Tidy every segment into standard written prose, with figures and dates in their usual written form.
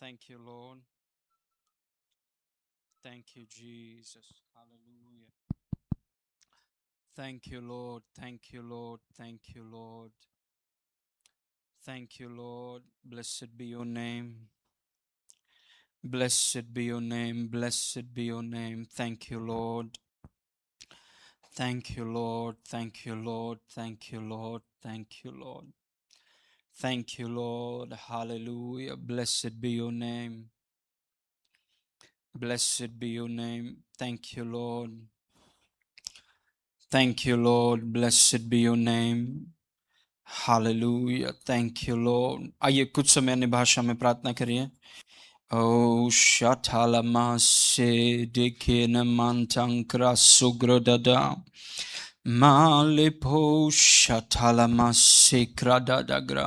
Thank you, Lord. Thank you, Jesus. Hallelujah. Thank you, Lord. Thank you, Lord. Thank you, Lord. Thank you, Lord. Blessed be your name. Blessed be your name. Blessed be your name. Thank you, Lord. Thank you, Lord. Thank you, Lord. Thank you, Lord. Thank you, Lord. Thank you, Lord. Hallelujah. Blessed be your name. Blessed be your name. Thank you, Lord. Thank you, Lord. Blessed be your name. Hallelujah thank you Lord. आइए कुछ समय अन्य भाषा में प्रार्थना करिए। ओ शठालमा से देखे न मंत्रंक्रा सुग्रददा मालिपो शठालमा से क्रादादाग्रा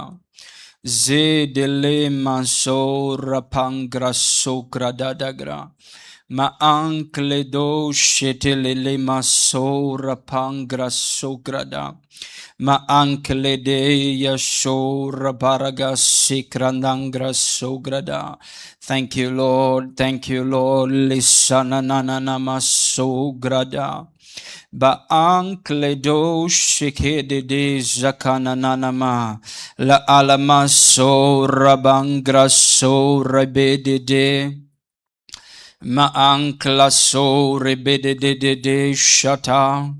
जे dele maso rapangra sogradadagra ma ancle do shetelele maso rapangra sograda ma ancle de yasho rabaraga sikrandangra sograda. Thank you, Lord. Thank you, Lord. Lisana nana masograda. Ba ankle do shike de zakana nanama la alama so rabangra so rebede de ma ankla so rebede de shata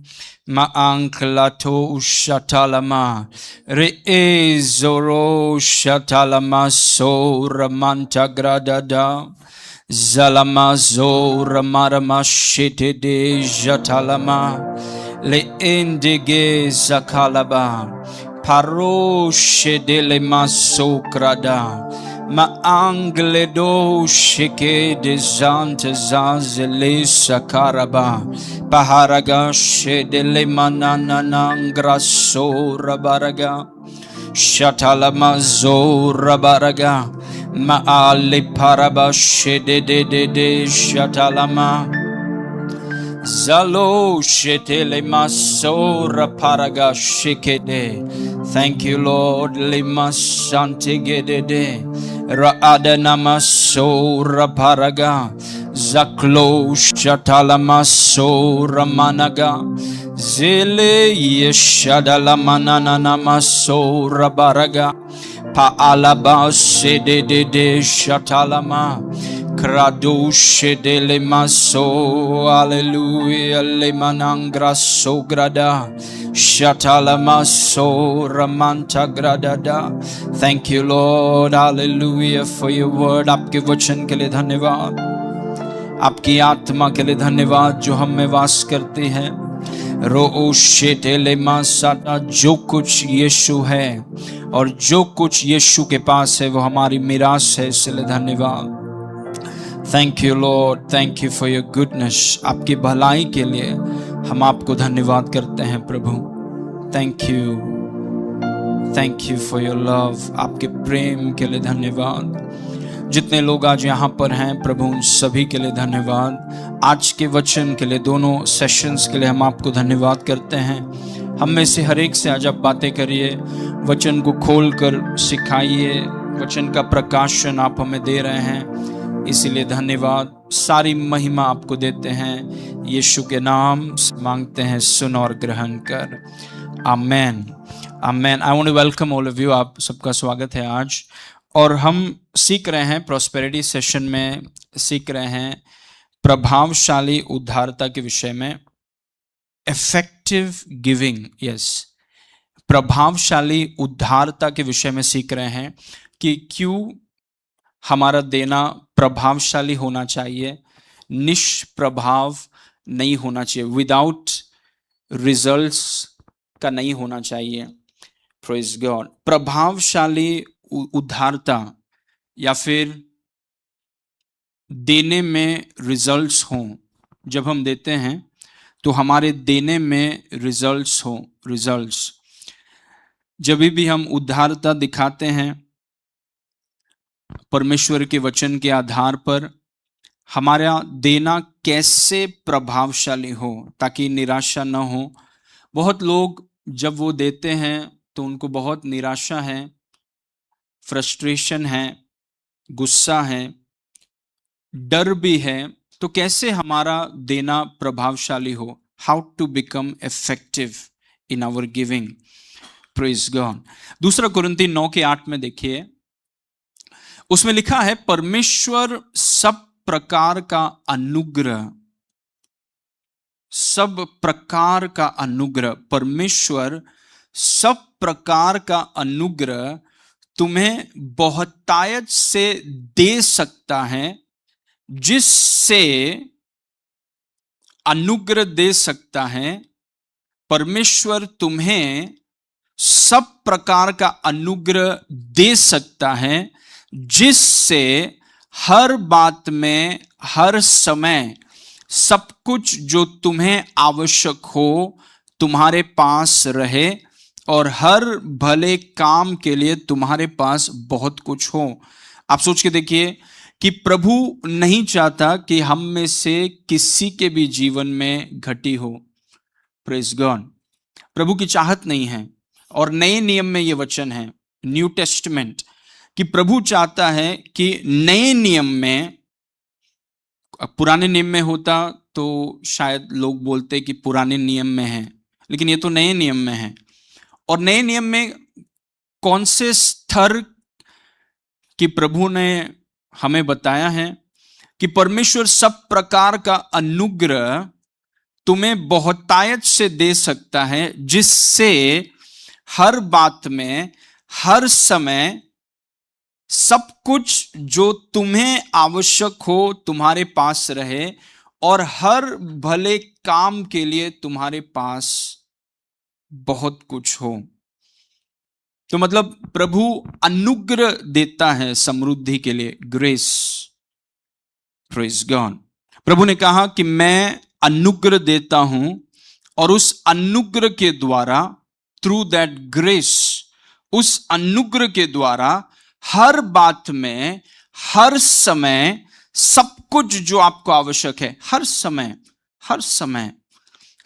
ma ankla to shatalama re ezoro shatalama so ramanta gradada Zalamazo Ramarama de Jatalama Le Indige Zakalaba Paro Shedele Masokrada Ma Angledo Shike de Zante Zazele Sakaraba Paharaga Shedele Manananangra So Rabaraga Shatalamazo Rabaraga Maali paraba shede de shatalama Zalo shetele masora paraga shikede. Thank you, Lord. Lima santigede raadana masora paraga zaklo shatala masora managa zele yeshadala manana masora baraga pa alaba shede de shatalama Kradushe de le maso, hallelujah, le manangra sograda, shatala maso, ramanta gradada. Thank you, Lord, hallelujah, for your word. आपके वचन के लिए धन्यवाद, आपकी आत्मा के लिए धन्यवाद जो हम में वास करती है। रो शेटेले मासाटा, जो कुछ यीशु है और जो कुछ यीशु के पास है वो हमारी मिरास है, इसलिए धन्यवाद। Thank you, Lord. Thank you for your goodness. आपकी भलाई के लिए हम आपको धन्यवाद करते हैं प्रभु। Thank you. Thank you for your love. आपके प्रेम के लिए धन्यवाद। जितने लोग आज यहाँ पर हैं प्रभु उन सभी के लिए धन्यवाद। आज के वचन के लिए, दोनों सेशंस के लिए हम आपको धन्यवाद करते हैं। हम में से हर एक से आज आप बातें करिए, वचन को खोल कर सिखाइए, वचन का प्रकाशन आप हमें दे रहे हैं, इसीलिए धन्यवाद। सारी महिमा आपको देते हैं, यीशु के नाम से मांगते हैं, सुन और ग्रहण कर। Amen amen. I want to welcome all of you. आप सबका स्वागत है आज। और हम सीख रहे हैं, प्रॉस्पेरिटी सेशन में सीख रहे हैं प्रभावशाली उद्धारता के विषय में, इफेक्टिव गिविंग। यस, प्रभावशाली उद्धारता के विषय में सीख रहे हैं कि क्यों हमारा देना प्रभावशाली होना चाहिए, निष्प्रभाव नहीं होना चाहिए, विदाउट रिजल्ट्स का नहीं होना चाहिए। Praise God. प्रभावशाली उद्धारता या फिर देने में रिजल्ट्स हों, जब हम देते हैं तो हमारे देने में रिजल्ट्स हों। रिजल्ट्स जब भी हम उद्धारता दिखाते हैं परमेश्वर के वचन के आधार पर, हमारा देना कैसे प्रभावशाली हो ताकि निराशा न हो। बहुत लोग जब वो देते हैं तो उनको बहुत निराशा है, फ्रस्ट्रेशन है, गुस्सा है, डर भी है, तो कैसे हमारा देना प्रभावशाली हो? How to become effective in our giving. Praise God. दूसरा कुरिन्ती 9:8 में देखिए, उसमें लिखा है, परमेश्वर सब प्रकार का अनुग्रह, सब प्रकार का अनुग्रह, परमेश्वर सब प्रकार का अनुग्रह तुम्हें बहुतायत से दे सकता है, जिससे अनुग्रह दे सकता है। परमेश्वर तुम्हें सब प्रकार का अनुग्रह दे सकता है, जिससे हर बात में, हर समय, सब कुछ जो तुम्हें आवश्यक हो तुम्हारे पास रहे, और हर भले काम के लिए तुम्हारे पास बहुत कुछ हो। आप सोच के देखिए कि प्रभु नहीं चाहता कि हम में से किसी के भी जीवन में घटी हो। Praise God. प्रभु की चाहत नहीं है। और नए नियम में यह वचन है, न्यू टेस्टमेंट, कि प्रभु चाहता है कि नए नियम में, पुराने नियम में होता तो शायद लोग बोलते कि पुराने नियम में है, लेकिन ये तो नए नियम में है। और नए नियम में कौन से स्तर की प्रभु ने हमें बताया है कि परमेश्वर सब प्रकार का अनुग्रह तुम्हें बहुतायत से दे सकता है, जिससे हर बात में, हर समय, सब कुछ जो तुम्हें आवश्यक हो तुम्हारे पास रहे, और हर भले काम के लिए तुम्हारे पास बहुत कुछ हो। तो मतलब प्रभु अनुग्रह देता है समृद्धि के लिए, ग्रेस। Praise God. प्रभु ने कहा कि मैं अनुग्रह देता हूं, और उस अनुग्रह के द्वारा, थ्रू दैट ग्रेस, उस अनुग्रह के द्वारा हर बात में, हर समय, सब कुछ जो आपको आवश्यक है, हर समय, हर समय,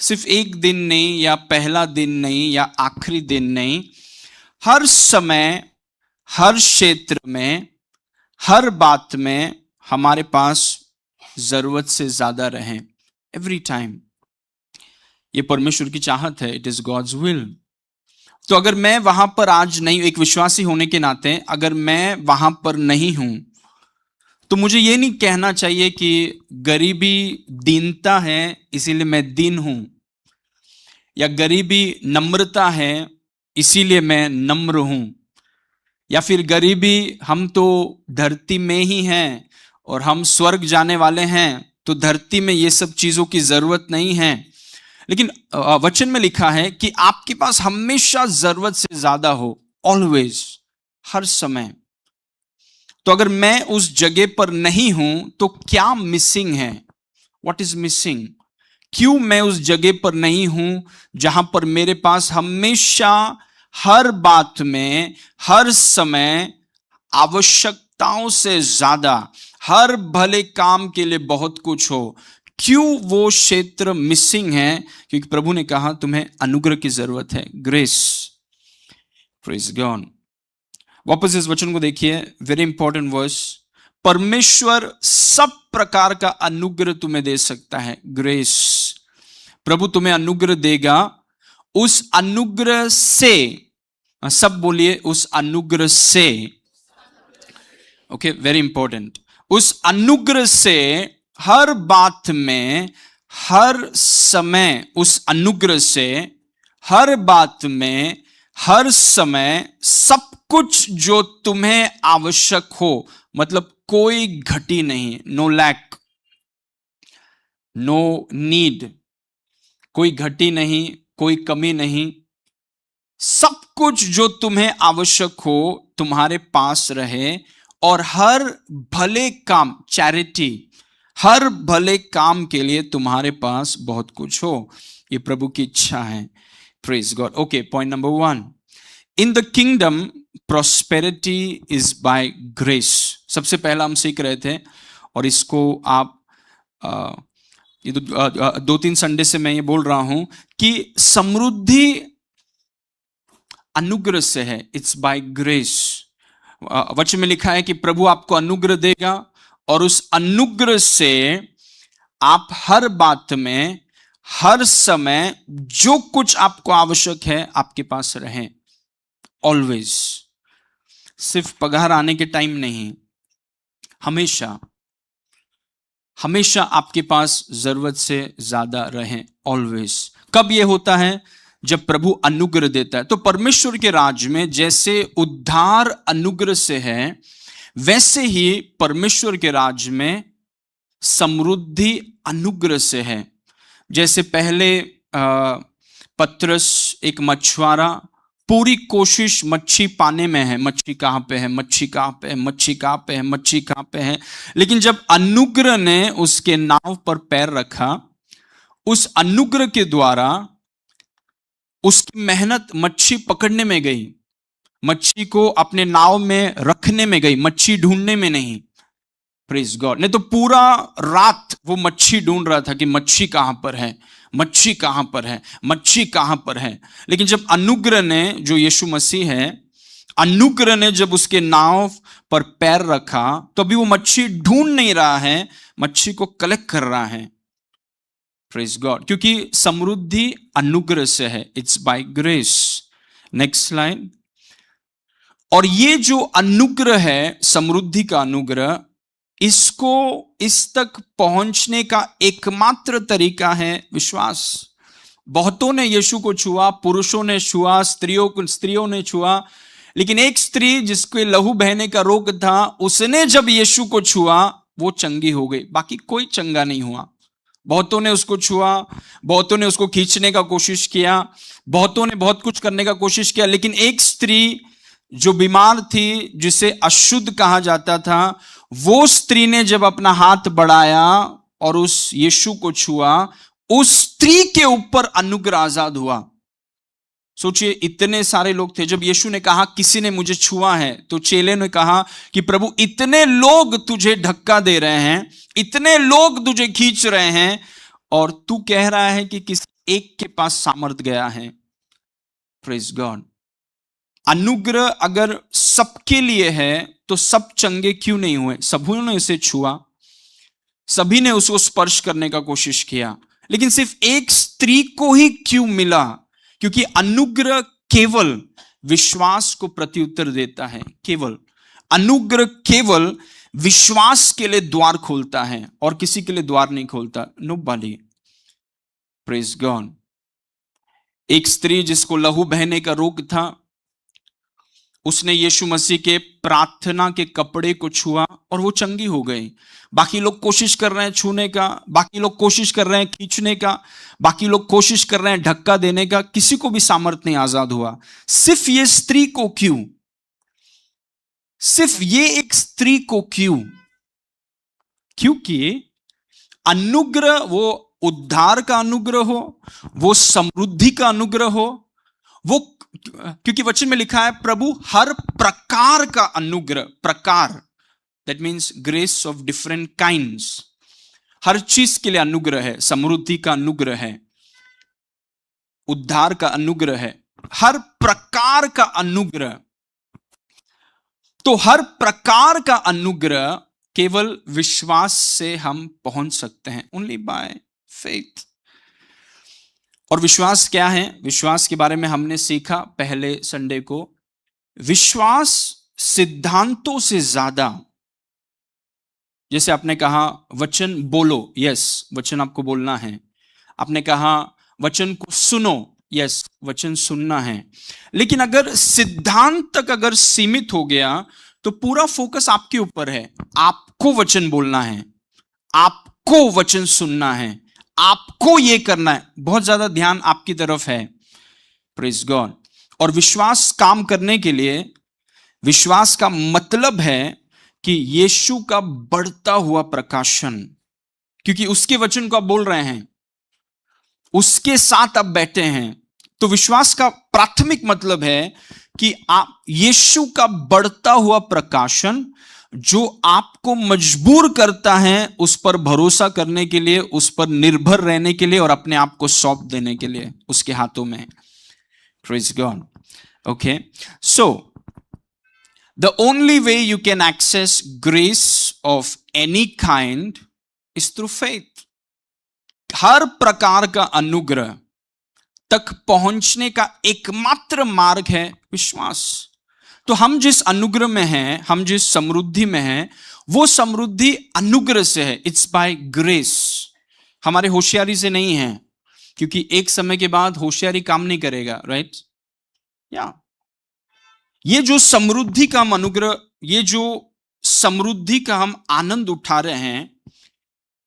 सिर्फ एक दिन नहीं, या पहला दिन नहीं, या आखिरी दिन नहीं, हर समय, हर क्षेत्र में, हर बात में हमारे पास जरूरत से ज्यादा रहे, एवरी टाइम। ये परमेश्वर की चाहत है, इट इज गॉड्स विल। तो अगर मैं वहां पर आज नहीं, एक विश्वासी होने के नाते अगर मैं वहां पर नहीं हूं, तो मुझे ये नहीं कहना चाहिए कि गरीबी दीनता है इसीलिए मैं दीन हूं, या गरीबी नम्रता है इसीलिए मैं नम्र हूं, या फिर गरीबी, हम तो धरती में ही हैं और हम स्वर्ग जाने वाले हैं, तो धरती में ये सब चीजों की जरूरत नहीं है। लेकिन वचन में लिखा है कि आपके पास हमेशा जरूरत से ज्यादा हो, ऑलवेज, हर समय। तो अगर मैं उस जगह पर नहीं हूं तो क्या मिसिंग है? What is missing? क्यों मैं उस जगह पर नहीं हूं जहां पर मेरे पास हमेशा, हर बात में, हर समय, आवश्यकताओं से ज्यादा, हर भले काम के लिए बहुत कुछ हो? क्यों वो क्षेत्र मिसिंग है? क्योंकि प्रभु ने कहा तुम्हें अनुग्रह की जरूरत है, ग्रेस। Praise God. वापस इस वचन को देखिए, वेरी इंपॉर्टेंट वर्स। परमेश्वर सब प्रकार का अनुग्रह तुम्हें दे सकता है, ग्रेस। प्रभु तुम्हें अनुग्रह देगा, उस अनुग्रह से, सब बोलिए, उस अनुग्रह से। Okay, very important. उस अनुग्रह से हर बात में, हर समय, उस अनुग्रह से हर बात में, हर समय, सब कुछ जो तुम्हें आवश्यक हो, मतलब कोई घटी नहीं, नो लैक, नो नीड, कोई घटी नहीं, कोई कमी नहीं, सब कुछ जो तुम्हें आवश्यक हो तुम्हारे पास रहे, और हर भले काम, चैरिटी, हर भले काम के लिए तुम्हारे पास बहुत कुछ हो। ये प्रभु की इच्छा है। Praise God. Okay, point number 1, in the kingdom prosperity is by grace. सबसे पहला हम सीख रहे थे, और इसको आप ये 2-3 संडे से मैं ये बोल रहा हूं कि समृद्धि अनुग्रह से है, इट्स बाय ग्रेस। वचन में लिखा है कि प्रभु आपको अनुग्रह देगा और उस अनुग्रह से आप हर बात में, हर समय जो कुछ आपको आवश्यक है आपके पास रहे। ऑलवेज, सिर्फ पगार आने के टाइम नहीं, हमेशा हमेशा आपके पास जरूरत से ज्यादा रहे। ऑलवेज। कब यह होता है? जब प्रभु अनुग्रह देता है। तो परमेश्वर के राज्य में जैसे उद्धार अनुग्रह से है, वैसे ही परमेश्वर के राज्य में समृद्धि अनुग्रह से है। जैसे पहले पतरस एक मछुआरा पूरी कोशिश मच्छी पाने में है, मच्छी कहां पे है, मच्छी कहां पे है, मच्छी कहां पे है, मच्छी कहां पे है। लेकिन जब अनुग्रह ने उसके नाव पर पैर रखा, उस अनुग्रह के द्वारा उसकी मेहनत मच्छी पकड़ने में गई, मच्छी को अपने नाव में रखने में गई, मच्छी ढूंढने में नहीं। Praise God. नहीं तो पूरा रात वो मच्छी ढूंढ रहा था कि मच्छी कहां पर है, मच्छी कहां पर है, मच्छी कहां पर है। लेकिन जब अनुग्रह ने, जो यीशु मसीह है, अनुग्रह ने जब उसके नाव पर पैर रखा, तो अभी वो मच्छी ढूंढ नहीं रहा है, मच्छी को कलेक्ट कर रहा है। Praise God. क्योंकि समृद्धि अनुग्रह से है। It's by grace. Next slide. और ये जो अनुग्रह है, समृद्धि का अनुग्रह, इसको इस तक पहुंचने का एकमात्र तरीका है विश्वास। बहुतों ने यीशु को छुआ, पुरुषों ने छुआ, स्त्रियों ने छुआ, लेकिन एक स्त्री जिसके लहू बहने का रोग था, उसने जब यीशु को छुआ वो चंगी हो गई, बाकी कोई चंगा नहीं हुआ। बहुतों ने उसको छुआ, बहुतों ने उसको खींचने का कोशिश किया, बहुतों ने बहुत कुछ करने का कोशिश किया, लेकिन एक स्त्री जो बीमार थी, जिसे अशुद्ध कहा जाता था, वो स्त्री ने जब अपना हाथ बढ़ाया और उस यीशु को छुआ, उस स्त्री के ऊपर अनुग्रह आजाद हुआ। सोचिए, इतने सारे लोग थे। जब यीशु ने कहा किसी ने मुझे छुआ है, तो चेले ने कहा कि प्रभु इतने लोग तुझे धक्का दे रहे हैं, इतने लोग तुझे खींच रहे हैं, और तू कह रहा है कि किसी एक के पास सामर्थ गया है। Praise God. अनुग्रह अगर सबके लिए है तो सब चंगे क्यों नहीं हुए? सबों ने इसे छुआ, सभी ने उसको स्पर्श करने का कोशिश किया, लेकिन सिर्फ एक स्त्री को ही क्यों मिला? क्योंकि अनुग्रह केवल विश्वास को प्रत्युत्तर देता है। केवल अनुग्रह केवल विश्वास के लिए द्वार खोलता है और किसी के लिए द्वार नहीं खोलता। नोबडी। Praise God. एक स्त्री जिसको लहू बहने का रोग था, उसने यीशु मसीह के प्रार्थना के कपड़े को छुआ और वो चंगी हो गई। बाकी लोग कोशिश कर रहे हैं छूने का, बाकी लोग कोशिश कर रहे हैं खींचने का, बाकी लोग कोशिश कर रहे हैं धक्का देने का, किसी को भी सामर्थ नहीं आजाद हुआ। सिर्फ ये स्त्री को क्यों? सिर्फ ये एक स्त्री को क्यों? क्योंकि अनुग्रह, वो उद्धार का अनुग्रह हो, वो समृद्धि का अनुग्रह हो, वो, क्योंकि वचन में लिखा है प्रभु हर प्रकार का अनुग्रह, प्रकार that means grace of different kinds, हर चीज के लिए अनुग्रह है। समृद्धि का अनुग्रह है, उद्धार का अनुग्रह है, हर प्रकार का अनुग्रह। तो हर प्रकार का अनुग्रह केवल विश्वास से हम पहुंच सकते हैं, ओनली बाय फेथ। और विश्वास क्या है? विश्वास के बारे में हमने सीखा पहले संडे को। विश्वास सिद्धांतों से ज्यादा, जैसे आपने कहा वचन बोलो, यस वचन आपको बोलना है। आपने कहा वचन को सुनो, यस वचन सुनना है। लेकिन अगर सिद्धांत तक अगर सीमित हो गया तो पूरा फोकस आपके ऊपर है। आपको वचन बोलना है, आपको वचन सुनना है, आपको ये करना है, बहुत ज्यादा ध्यान आपकी तरफ है। Praise God. और विश्वास काम करने के लिए, विश्वास का मतलब है कि यीशु का बढ़ता हुआ प्रकाशन, क्योंकि उसके वचन को आप बोल रहे हैं, उसके साथ आप बैठे हैं। तो विश्वास का प्राथमिक मतलब है कि आप यीशु का बढ़ता हुआ प्रकाशन, जो आपको मजबूर करता है उस पर भरोसा करने के लिए, उस पर निर्भर रहने के लिए और अपने आप को सौंप देने के लिए उसके हाथों में। Praise God. Okay, so The only way you can access grace of any kind is through faith. हर प्रकार का अनुग्रह तक पहुंचने का एकमात्र मार्ग है विश्वास। तो हम जिस अनुग्रह में हैं, हम जिस समृद्धि में हैं, वो समृद्धि अनुग्रह से है। इट्स बाय ग्रेस, हमारे होशियारी से नहीं है, क्योंकि एक समय के बाद होशियारी काम नहीं करेगा, राइट? या ये जो समृद्धि का हम अनुग्रह, ये जो समृद्धि का हम आनंद उठा रहे हैं,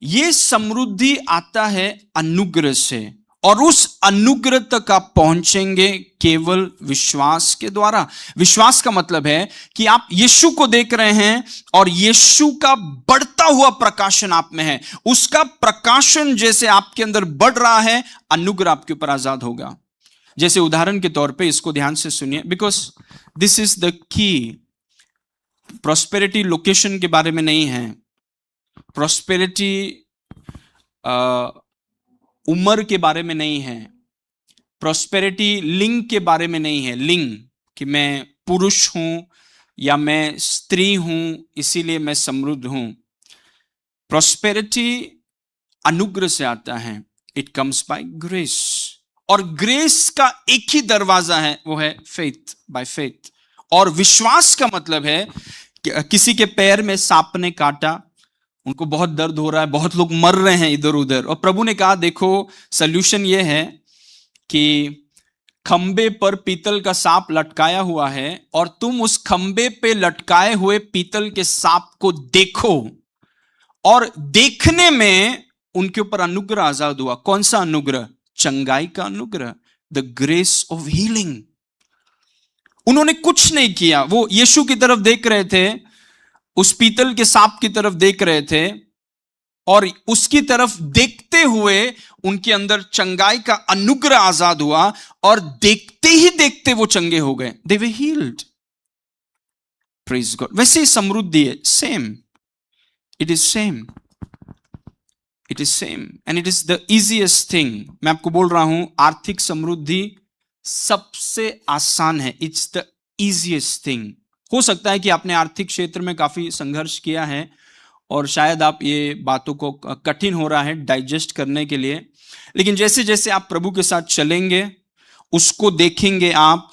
ये समृद्धि आता है अनुग्रह से, और उस अनुग्रह तक आप पहुंचेंगे केवल विश्वास के द्वारा। विश्वास का मतलब है कि आप यीशु को देख रहे हैं और यीशु का बढ़ता हुआ प्रकाशन आप में है। उसका प्रकाशन जैसे आपके अंदर बढ़ रहा है, अनुग्रह आपके ऊपर आजाद होगा। जैसे उदाहरण के तौर पे, इसको ध्यान से सुनिए, because this is the key. Prosperity location के बारे में नहीं है, प्रॉस्पेरिटी उम्र के बारे में नहीं है, प्रॉस्पेरिटी लिंग के बारे में नहीं है। लिंग कि मैं पुरुष हूं या मैं स्त्री हूं इसीलिए मैं समृद्ध हूं। प्रॉस्पेरिटी अनुग्रह से आता है, इट कम्स बाय ग्रेस। और ग्रेस का एक ही दरवाजा है, वो है फेथ, बाय फेथ। और विश्वास का मतलब है किसी के पैर में सांप ने काटा, उनको बहुत दर्द हो रहा है, बहुत लोग मर रहे हैं इधर उधर, और प्रभु ने कहा देखो सॉल्यूशन ये है कि खंबे पर पीतल का सांप लटकाया हुआ है और तुम उस खंबे पे लटकाए हुए पीतल के सांप को देखो। और देखने में उनके ऊपर अनुग्रह आजाद हुआ। कौन सा अनुग्रह? चंगाई का अनुग्रह, द ग्रेस ऑफ हीलिंग। उन्होंने कुछ नहीं किया, वो यीशु की तरफ देख रहे थे, उस पीतल के सांप की तरफ देख रहे थे, और उसकी तरफ देखते हुए उनके अंदर चंगाई का अनुग्रह आजाद हुआ, और देखते ही देखते वो चंगे हो गए। दे वर हील्ड। Praise God. वैसे ही समृद्धि है, same, it is same, it is same and it is the easiest thing. मैं आपको बोल रहा हूं, आर्थिक समृद्धि सबसे आसान है, इट्स द इजीएस्ट थिंग। हो सकता है कि आपने आर्थिक क्षेत्र में काफी संघर्ष किया है और शायद आप ये बातों को कठिन हो रहा है डाइजेस्ट करने के लिए, लेकिन जैसे जैसे आप प्रभु के साथ चलेंगे, उसको देखेंगे आप,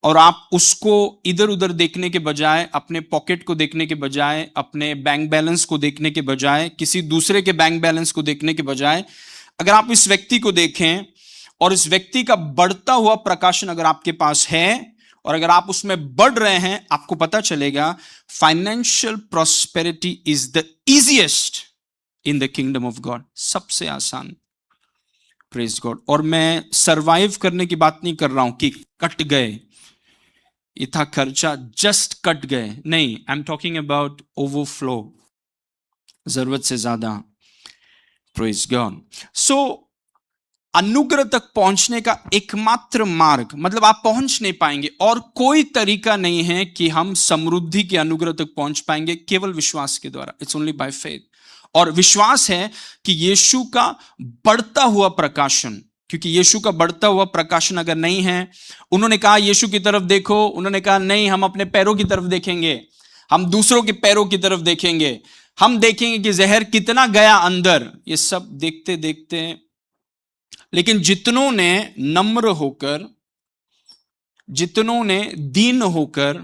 और आप उसको इधर उधर देखने के बजाय, अपने पॉकेट को देखने के बजाय, अपने बैंक बैलेंस को देखने के बजाय, किसी दूसरे के बैंक बैलेंस को देखने के बजाय, अगर आप इस व्यक्ति को देखें और इस व्यक्ति का बढ़ता हुआ प्रकाशन अगर आपके पास है, और अगर आप उसमें बढ़ रहे हैं, आपको पता चलेगा financial prosperity is the easiest in the kingdom of God. सबसे आसान। Praise God. और मैं सरवाइव करने की बात नहीं कर रहा हूं कि कट गए, इतना खर्चा जस्ट कट गए, नहीं। I am talking about overflow, जरूरत से ज्यादा। Praise God. सो अनुग्रह तक पहुंचने का एकमात्र मार्ग, मतलब आप पहुंच नहीं पाएंगे, और कोई तरीका नहीं है कि हम समृद्धि के अनुग्रह तक पहुंच पाएंगे, केवल विश्वास के द्वारा। It's only by faith. और विश्वास है कि यीशु का बढ़ता हुआ प्रकाशन, क्योंकि यीशु का बढ़ता हुआ प्रकाशन अगर नहीं है, उन्होंने कहा यीशु की तरफ देखो, उन्होंने कहा नहीं, हम अपने पैरों की तरफ देखेंगे, हम दूसरों के पैरों की तरफ देखेंगे, हम देखेंगे कि जहर कितना गया अंदर। ये सब देखते देखते, लेकिन जितनों ने नम्र होकर, जितनों ने दीन होकर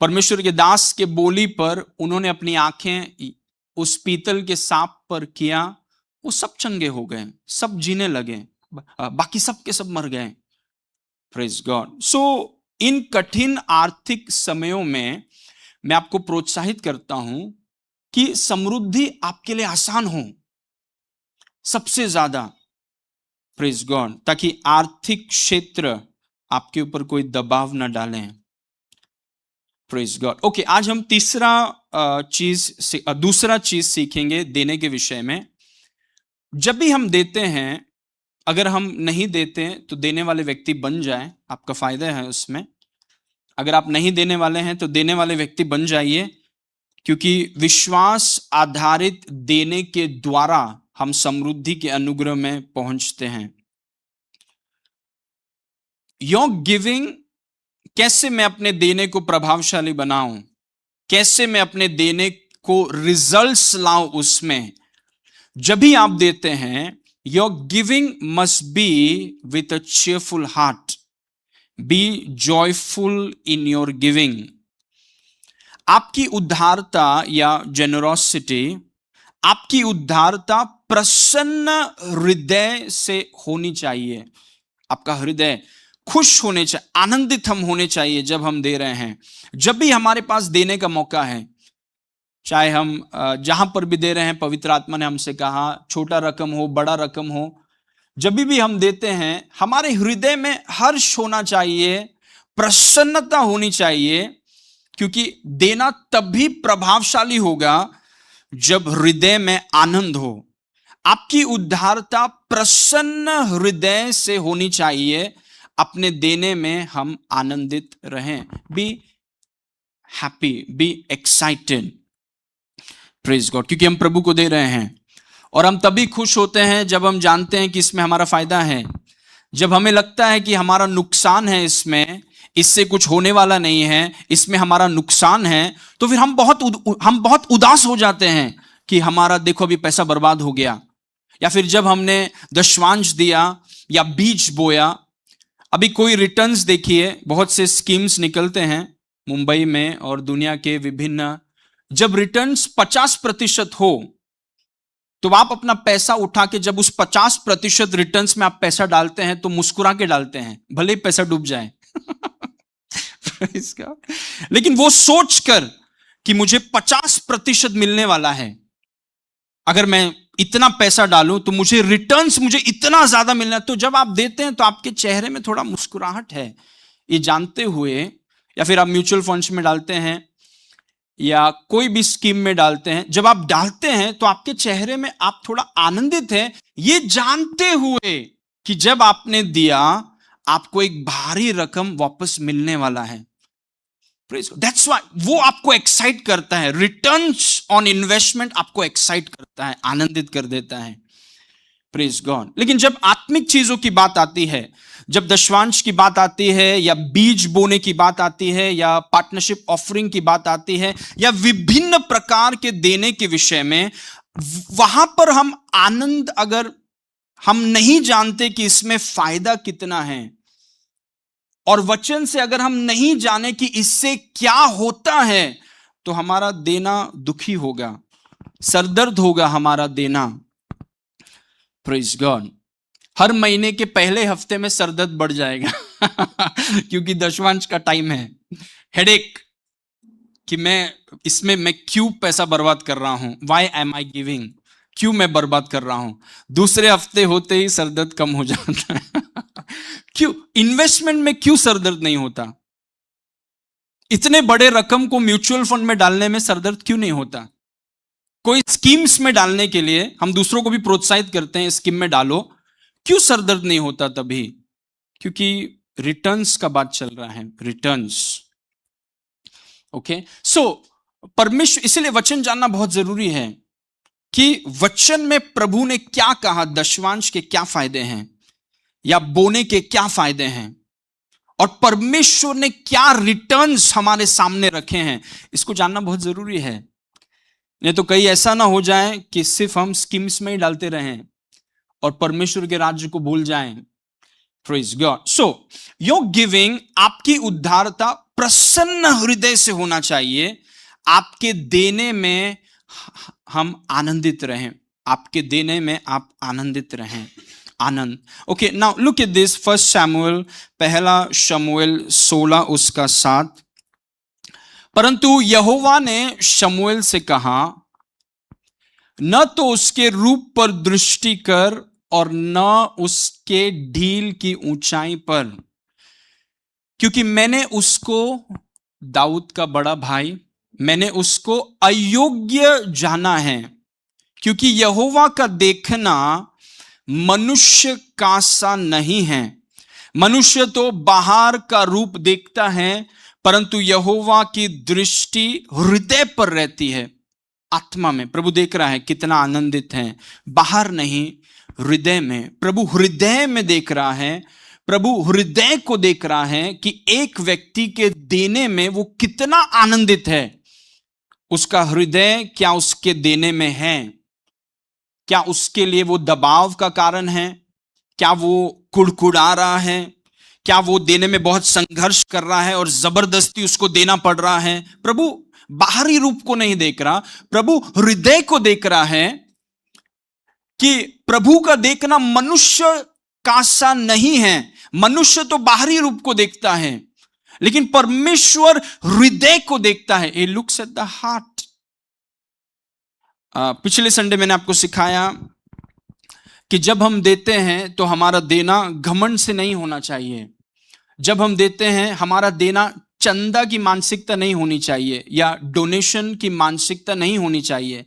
परमेश्वर के दास के बोली पर उन्होंने अपनी आंखें उस पीतल के सांप पर किया, वो सब चंगे हो गए, सब जीने लगे, बाकी सब के सब मर गए। Praise God. सो इन कठिन आर्थिक समयों में मैं आपको प्रोत्साहित करता हूं कि समृद्धि आपके लिए आसान हो सबसे ज्यादा। Praise God. ताकि आर्थिक क्षेत्र आपके ऊपर कोई दबाव ना डालें। Praise God. ओके, आज हम दूसरा चीज सीखेंगे देने के विषय में। जब भी हम देते हैं, अगर हम नहीं देते तो देने वाले व्यक्ति बन जाए, आपका फायदा है उसमें। अगर आप नहीं देने वाले हैं तो देने वाले व्यक्ति बन जाइए, क्योंकि विश्वास आधारित देने के द्वारा हम समृद्धि के अनुग्रह में पहुंचते हैं। योर गिविंग कैसे मैं अपने देने को प्रभावशाली बनाऊं, कैसे मैं अपने देने को रिजल्ट्स लाऊं उसमें। जब भी आप देते हैं, your giving must be with a cheerful heart, be joyful in your giving. आपकी उदारता या जेनरोसिटी, आपकी उदारता प्रसन्न हृदय से होनी चाहिए। आपका हृदय खुश होने चाहिए, आनंदित हम होने चाहिए जब हम दे रहे हैं। जब भी हमारे पास देने का मौका है, चाहे हम जहां पर भी दे रहे हैं, पवित्र आत्मा ने हमसे कहा छोटा रकम हो बड़ा रकम हो, जब भी हम देते हैं हमारे हृदय में हर्ष होना चाहिए, प्रसन्नता होनी चाहिए, क्योंकि देना तभी प्रभावशाली होगा जब हृदय में आनंद हो। आपकी उदारता प्रसन्न हृदय से होनी चाहिए, अपने देने में हम आनंदित रहें। Be happy, be excited, praise God, क्योंकि हम प्रभु को दे रहे हैं। और हम तभी खुश होते हैं जब हम जानते हैं कि इसमें हमारा फायदा है। जब हमें लगता है कि हमारा नुकसान है, इससे कुछ होने वाला नहीं है, इसमें हमारा नुकसान है, तो फिर हम बहुत उदास हो जाते हैं कि हमारा देखो अभी पैसा बर्बाद हो गया। या फिर जब हमने दशमांश दिया या बीज बोया, अभी कोई रिटर्न्स देखिए, बहुत से स्कीम्स निकलते हैं मुंबई में और दुनिया के विभिन्न, जब रिटर्न्स 50% हो तो आप अपना पैसा उठा के जब उस 50% रिटर्न्स में आप पैसा डालते हैं तो मुस्कुरा के डालते हैं, भले ही पैसा डूब जाए। इसका लेकिन वो सोचकर कि मुझे 50% मिलने वाला है, अगर मैं इतना पैसा डालूं तो मुझे रिटर्न्स मुझे इतना ज्यादा मिलना है। तो जब आप देते हैं तो आपके चेहरे में थोड़ा मुस्कुराहट है, ये जानते हुए। या फिर आप म्यूचुअल फंड्स में डालते हैं या कोई भी स्कीम में डालते हैं, जब आप डालते हैं तो आपके चेहरे में आप थोड़ा आनंदित हैं, ये जानते हुए कि जब आपने दिया आपको एक भारी रकम वापस मिलने वाला है। That's why वो आपको एक्साइट करता है, रिटर्न्स ऑन इन्वेस्टमेंट आपको एक्साइट करता है, आनंदित कर देता है। Praise God. लेकिन जब आत्मिक चीजों की बात आती है, जब दशवांश की बात आती है या बीज बोने की बात आती है या पार्टनरशिप ऑफरिंग की बात आती है या विभिन्न प्रकार के देने के विषय में, वहां पर हम आनंद, अगर हम नहीं जानते कि इसमें फायदा कितना है, और वचन से अगर हम नहीं जाने कि इससे क्या होता है, तो हमारा देना दुखी होगा, सरदर्द होगा हमारा देना। Praise God. हर महीने के पहले हफ्ते में सरदर्द बढ़ जाएगा क्योंकि दशवांश का टाइम है। हेडेक कि मैं क्यों पैसा बर्बाद कर रहा हूं, वाई एम आई गिविंग, क्यों मैं बर्बाद कर रहा हूं। दूसरे हफ्ते होते ही सरदर्द कम हो जाता है क्यों इन्वेस्टमेंट में क्यों सरदर्द नहीं होता? इतने बड़े रकम को म्यूचुअल फंड में डालने में सरदर्द क्यों नहीं होता? कोई स्कीम्स में डालने के लिए हम दूसरों को भी प्रोत्साहित करते हैं, स्कीम में डालो, क्यों सरदर्द नहीं होता तभी? क्योंकि रिटर्न्स का बात चल रहा है, रिटर्न्स। ओके, सो परमेश्वर, इसलिए वचन जानना बहुत जरूरी है कि वचन में प्रभु ने क्या कहा, दशवांश के क्या फायदे हैं या बोने के क्या फायदे हैं, और परमेश्वर ने क्या रिटर्न्स हमारे सामने रखे हैं, इसको जानना बहुत जरूरी है। नहीं तो कहीं ऐसा ना हो जाए कि सिर्फ हम स्कीम्स में ही डालते रहें और परमेश्वर के राज्य को भूल जाएं। Praise God. So your giving, आपकी उदारता प्रसन्न हृदय से होना चाहिए। आपके देने में हम आनंदित रहें, आपके देने में आप आनंदित रहें, आनंद। Okay, now look at this, 1 शमूएल, पहला शमूएल 16 उसका 7। परंतु यहोवा ने शमूएल से कहा, न तो उसके रूप पर दृष्टि कर और न उसके ढील की ऊंचाई पर, क्योंकि मैंने उसको, दाऊद का बड़ा भाई, मैंने उसको अयोग्य जाना है। क्योंकि यहोवा का देखना मनुष्य का सा नहीं है। मनुष्य तो बाहर का रूप देखता है, परंतु यहोवा की दृष्टि हृदय पर रहती है, आत्मा में। प्रभु देख रहा है कितना आनंदित है, बाहर नहीं, हृदय में। प्रभु हृदय में देख रहा है, प्रभु हृदय को देख रहा है कि एक व्यक्ति के देने में वो कितना आनंदित है। उसका हृदय क्या उसके देने में है? क्या उसके लिए वो दबाव का कारण है? क्या वो कुड़कुड़ा रहा है? क्या वो देने में बहुत संघर्ष कर रहा है और जबरदस्ती उसको देना पड़ रहा है? प्रभु बाहरी रूप को नहीं देख रहा, प्रभु हृदय को देख रहा है। कि प्रभु का देखना मनुष्य का सा नहीं है। मनुष्य तो बाहरी रूप को देखता है, लेकिन परमेश्वर हृदय को देखता है। He looks at the heart। पिछले संडे मैंने आपको सिखाया कि जब हम देते हैं तो हमारा देना घमंड से नहीं होना चाहिए। जब हम देते हैं हमारा देना चंदा की मानसिकता नहीं होनी चाहिए या डोनेशन की मानसिकता नहीं होनी चाहिए,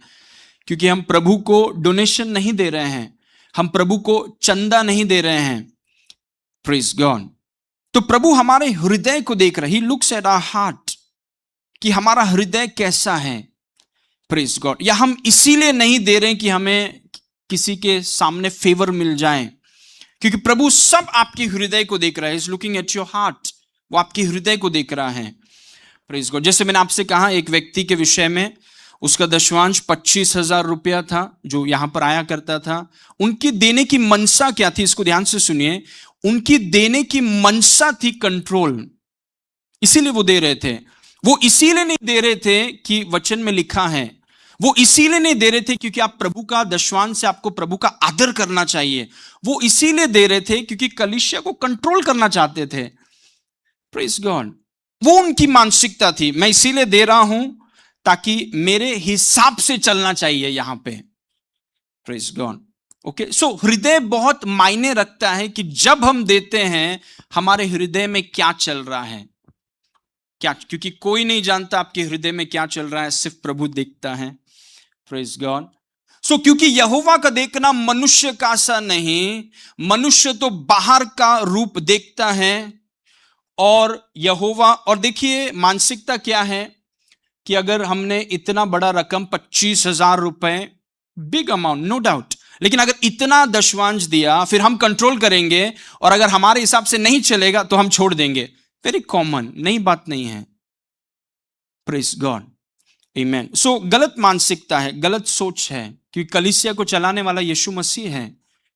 क्योंकि हम प्रभु को डोनेशन नहीं दे रहे हैं, हम प्रभु को चंदा नहीं दे रहे हैं। Praise God. तो प्रभु हमारे हृदय को देख रहे, he looks at our heart, कि हमारा हृदय कैसा है। Praise God. या हम इसीलिए नहीं दे रहे हैं कि हमें किसी के सामने फेवर मिल जाए, क्योंकि प्रभु सब आपके हृदय को देख रहा है। Is looking at your heart. वो आपके हृदय को देख रहा है। Praise God. जैसे मैंने आपसे कहा एक व्यक्ति के विषय में, उसका दशवांश 25,000 रुपया था जो यहां पर आया करता था। उनकी देने की मनसा क्या थी? इसको ध्यान से सुनिए। उनकी देने की मनसा थी कंट्रोल, इसीलिए वो दे रहे थे। वो इसीलिए नहीं दे रहे थे कि वचन में लिखा है, वो इसीलिए नहीं दे रहे थे क्योंकि आप प्रभु का दशवांश से आपको प्रभु का आदर करना चाहिए। वो इसीलिए दे रहे थे क्योंकि कलीसिया को कंट्रोल करना चाहते थे। Praise God. वो उनकी मानसिकता थी, मैं इसीलिए दे रहा हूं ताकि मेरे हिसाब से चलना चाहिए यहां पे। Praise God. ओके, सो हृदय बहुत मायने रखता है कि जब हम देते हैं हमारे हृदय में क्या चल रहा है। क्या? क्योंकि कोई नहीं जानता आपके हृदय में क्या चल रहा है, सिर्फ प्रभु देखता है। Praise God. सो क्योंकि यहोवा का देखना मनुष्य का सा नहीं, मनुष्य तो बाहर का रूप देखता है और यहोवा। और देखिए मानसिकता क्या है कि अगर हमने इतना बड़ा रकम 25,000 रुपए, बिग अमाउंट नो डाउट, लेकिन अगर इतना दशवांश दिया फिर हम कंट्रोल करेंगे और अगर हमारे हिसाब से नहीं चलेगा तो हम छोड़ देंगे। वेरी कॉमन, नई बात नहीं है। प्रेज गॉड, आमेन। सो गलत मानसिकता है, गलत सोच है, क्योंकि कलीसिया को चलाने वाला यीशु मसीह है।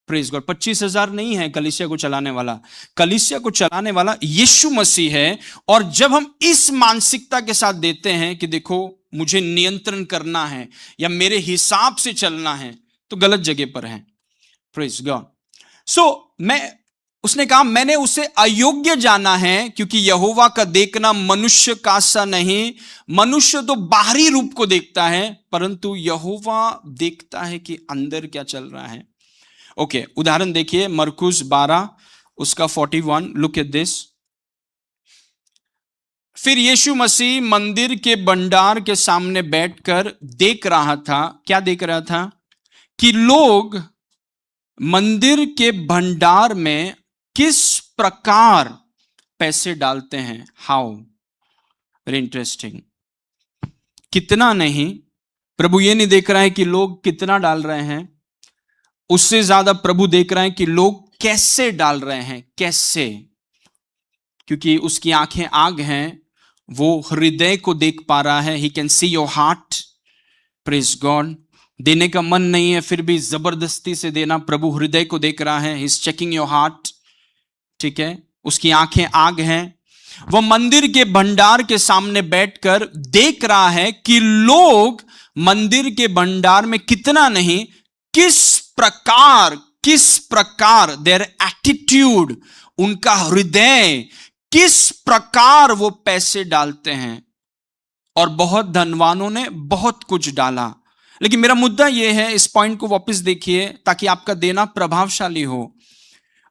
Praise God. 25,000 नहीं है कलीसिया को चलाने वाला, कलीसिया को चलाने वाला यीशु मसीह है। और जब हम इस मानसिकता के साथ देते हैं कि देखो मुझे नियंत्रण करना है या मेरे हिसाब से चलना है, तो गलत जगह पर है। Praise God. सो उसने कहा मैंने उसे अयोग्य जाना है क्योंकि यहोवा का देखना मनुष्य का सा नहीं। मनुष्य तो बाहरी रूप को देखता है, परंतु यहोवा देखता है कि अंदर क्या चल रहा है। ओके, उदाहरण देखिए मरकुस 12 उसका 41। Look at this. फिर यीशु मसीह मंदिर के भंडार के सामने बैठकर देख रहा था। क्या देख रहा था? कि लोग मंदिर के भंडार में किस प्रकार पैसे डालते हैं। How very interesting. कितना नहीं, प्रभु ये नहीं देख रहा है कि लोग कितना डाल रहे हैं, उससे ज्यादा प्रभु देख रहे हैं कि लोग कैसे डाल रहे हैं, कैसे। क्योंकि उसकी आंखें आग हैं, वो हृदय को देख पा रहा है। He can see your heart. Praise God. देने का मन नहीं है फिर भी जबरदस्ती से देना, प्रभु हृदय को देख रहा है। He is checking your heart. ठीक है, उसकी आंखें आग हैं। वह मंदिर के भंडार के सामने बैठकर देख रहा है कि लोग मंदिर के भंडार में कितना नहीं, किस प्रकार देयर एटीट्यूड, उनका हृदय किस प्रकार वो पैसे डालते हैं। और बहुत धनवानों ने बहुत कुछ डाला। लेकिन मेरा मुद्दा यह है, इस पॉइंट को वापस देखिए ताकि आपका देना प्रभावशाली हो।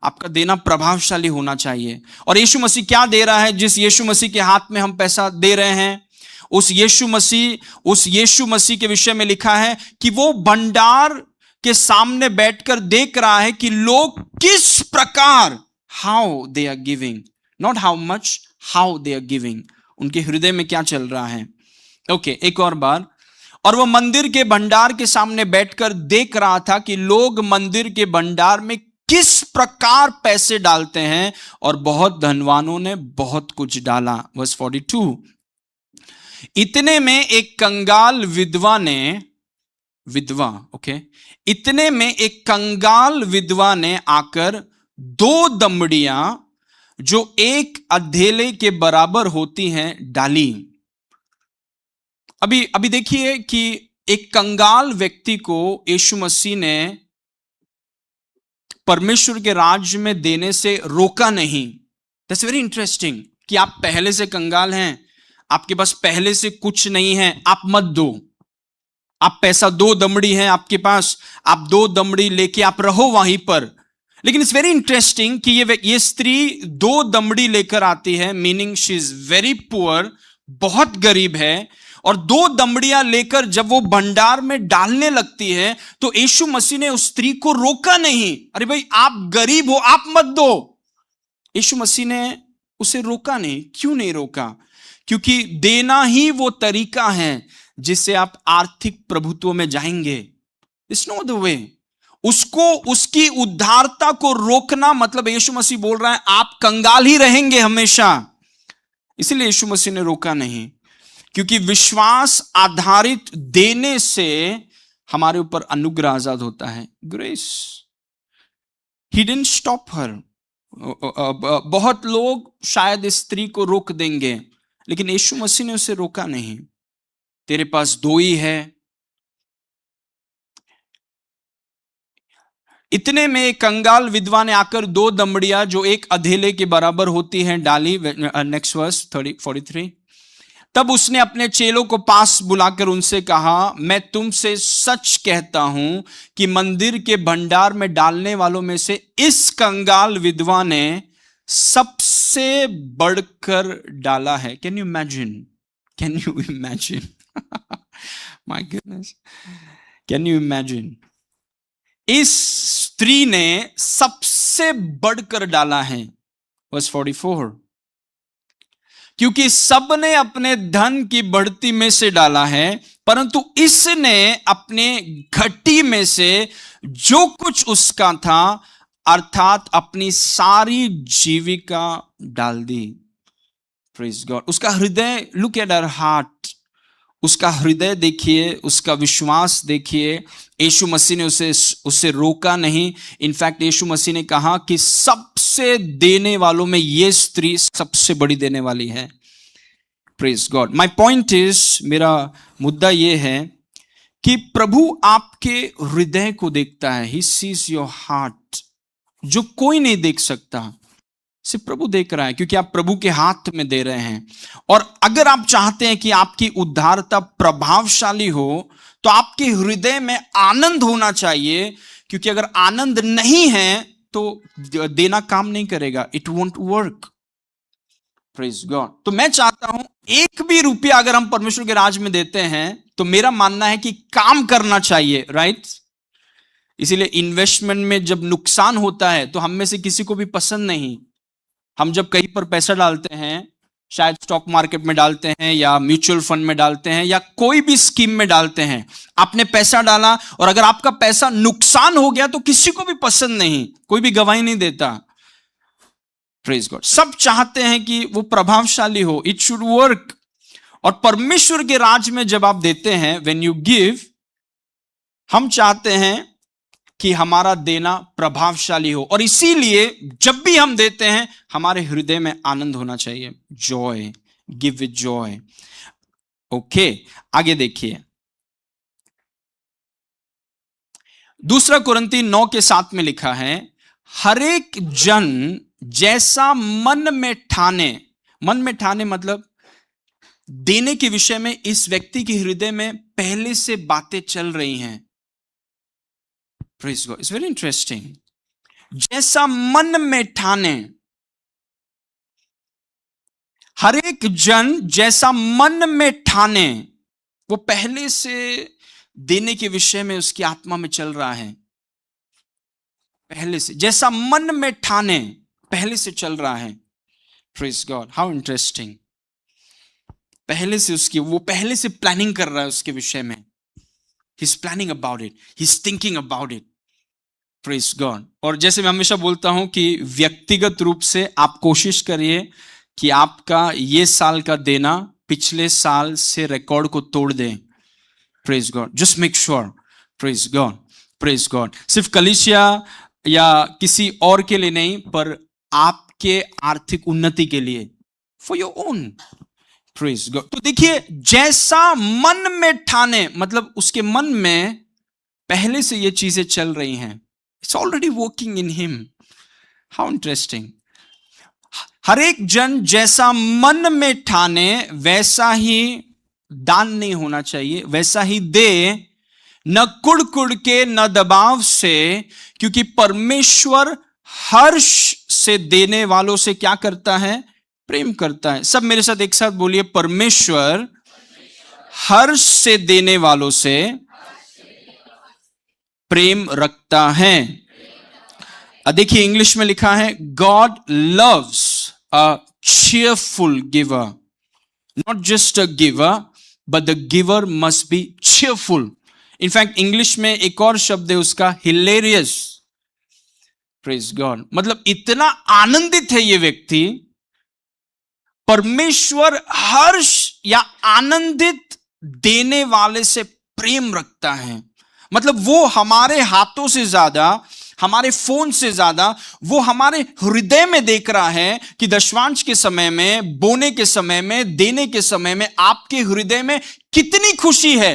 आपका देना प्रभावशाली होना चाहिए। और यीशु मसीह क्या दे रहा है? जिस यीशु मसीह के हाथ में हम पैसा दे रहे हैं, उस यीशु मसीह के विषय में लिखा है कि वो भंडार के सामने बैठकर देख रहा है कि लोग किस प्रकार, how they are giving, not how much, how they are giving. उनके हृदय में क्या चल रहा है। ओके, एक और बार। और वह मंदिर के भंडार के सामने बैठकर देख रहा था कि लोग मंदिर के भंडार में किस प्रकार पैसे डालते हैं, और बहुत धनवानों ने बहुत कुछ डाला। वर्स 42, इतने में एक कंगाल इतने में एक कंगाल विधवा ने आकर 2 दमड़ियां जो एक अधेले के बराबर होती हैं डाली। अभी देखिए कि एक कंगाल व्यक्ति को यीशु मसीह ने परमेश्वर के राज्य में देने से रोका नहीं। दैट्स वेरी इंटरेस्टिंग कि आप पहले से कंगाल हैं, आपके पास पहले से कुछ नहीं है, आप मत दो। आप पैसा 2 दमड़ी हैं आपके पास, आप 2 दमड़ी लेके आप रहो वहीं पर। लेकिन इट्स वेरी इंटरेस्टिंग कि ये स्त्री 2 दमड़ी लेकर आती है, meaning she is very poor, बहुत गरीब है, और 2 दमड़ियां लेकर जब वो भंडार में डालने लगती है तो यीशु मसीह ने उस स्त्री को रोका नहीं। अरे भाई, आप गरीब हो, आप मत दो। यीशु मसीह ने उसे रोका नहीं। क्यों नहीं रोका? क्योंकि देना ही वो तरीका है जिससे आप आर्थिक प्रभुत्व में जाएंगे। It's know the way. उसको, उसकी उद्धारता को रोकना मतलब यीशु मसीह बोल रहा है आप कंगाल ही रहेंगे हमेशा। इसीलिए यीशु मसीह ने रोका नहीं, क्योंकि विश्वास आधारित देने से हमारे ऊपर अनुग्रह आजाद होता है, ग्रेस। ही डिडंट स्टॉप हर। बहुत लोग शायद इस स्त्री को रोक देंगे, लेकिन यीशु मसीह ने उसे रोका नहीं। तेरे पास 2 ही है। इतने में एक कंगाल विधवा ने आकर 2 दमड़ियां जो एक अधेले के बराबर होती हैं डाली। नेक्स्ट वर्स 43, तब उसने अपने चेलों को पास बुलाकर उनसे कहा, मैं तुमसे सच कहता हूं कि मंदिर के भंडार में डालने वालों में से इस कंगाल विधवा ने सबसे बढ़कर डाला है। Can you imagine? My goodness, can you imagine? इस स्त्री ने सबसे बढ़कर डाला है। वर्स 44, क्योंकि सबने अपने धन की बढ़ती में से डाला है, परंतु इसने अपने घटी में से जो कुछ उसका था, अर्थात अपनी सारी जीविका डाल दी। Praise God. उसका हृदय, लुक एट हर हार्ट। उसका हृदय देखिए, उसका विश्वास देखिए। यीशु मसीह ने उसे रोका नहीं। इनफैक्ट यीशु मसीह ने कहा कि सबसे देने वालों में ये स्त्री सबसे बड़ी देने वाली है। Praise God. My point is, मेरा मुद्दा ये है कि प्रभु आपके हृदय को देखता है। ही सीज योर हार्ट, जो कोई नहीं देख सकता, सिर्फ प्रभु देख रहा है, क्योंकि आप प्रभु के हाथ में दे रहे हैं। और अगर आप चाहते हैं कि आपकी उद्धारता प्रभावशाली हो, तो आपके हृदय में आनंद होना चाहिए, क्योंकि अगर आनंद नहीं है तो देना काम नहीं करेगा। It won't work. Praise God. तो मैं चाहता हूं 1 भी रुपया अगर हम परमेश्वर के राज में देते हैं तो मेरा मानना है कि काम करना चाहिए, राइट? इसीलिए इन्वेस्टमेंट में जब नुकसान होता है तो हम में से किसी को भी पसंद नहीं। हम जब कहीं पर पैसा डालते हैं, शायद स्टॉक मार्केट में डालते हैं या म्यूचुअल फंड में डालते हैं या कोई भी स्कीम में डालते हैं, आपने पैसा डाला और अगर आपका पैसा नुकसान हो गया तो किसी को भी पसंद नहीं, कोई भी गवाही नहीं देता। Praise God. सब चाहते हैं कि वो प्रभावशाली हो, इट शुड वर्क। और परमेश्वर के राज में जब आप देते हैं, व्हेन यू गिव, हम चाहते हैं कि हमारा देना प्रभावशाली हो, और इसीलिए जब भी हम देते हैं हमारे हृदय में आनंद होना चाहिए। Joy, give with Joy. Okay, आगे देखिए। 2 कुरिन्ती 9:7 में लिखा है, हरेक जन जैसा मन में ठाने मतलब देने के विषय में इस व्यक्ति के हृदय में पहले से बातें चल रही हैं। Praise God. It's very interesting. जैसा मन में ठाने, हर एक जन जैसा मन में ठाने, वो पहले से देने के विषय में उसकी आत्मा में चल रहा है। पहले से जैसा मन में ठाने, पहले से चल रहा है। Praise God. How interesting. पहले से वो पहले से प्लानिंग कर रहा है उसके विषय में। He's planning about it. He's thinking about it. Praise God. और जैसे मैं हमेशा बोलता हूं कि व्यक्तिगत रूप से आप कोशिश करिए कि आपका ये साल का देना पिछले साल से रिकॉर्ड को तोड़ दें। Praise God, just make sure. Praise God, praise God. सिर्फ कलीसिया या किसी और के लिए नहीं, पर आपके आर्थिक उन्नति के लिए, for your own. Praise God. तो देखिए, जैसा मन में ठाने, मतलब उसके मन में पहले से ये चीजें चल रही हैं। It's already working in him. How interesting. हर एक जन जैसा मन में ठाने वैसा ही दान नहीं होना चाहिए, वैसा ही दे, न कुड़ के न दबाव से, क्योंकि परमेश्वर हर्ष से देने वालों से क्या करता है? प्रेम करता है। सब मेरे साथ एक साथ बोलिए, परमेश्वर हर्ष से देने वालों से प्रेम रखता है। देखिए इंग्लिश में लिखा है, God loves a cheerful giver, not just a giver, but the giver must be cheerful. In fact, English में एक और शब्द है उसका, hilarious. Praise God. मतलब इतना आनंदित है ये व्यक्ति, परमेश्वर हर्ष या आनंदित देने वाले से प्रेम रखता है। मतलब वो हमारे हाथों से ज्यादा, हमारे फोन से ज्यादा, वो हमारे हृदय में देख रहा है कि दशवांश के समय में, बोने के समय में, देने के समय में आपके हृदय में कितनी खुशी है,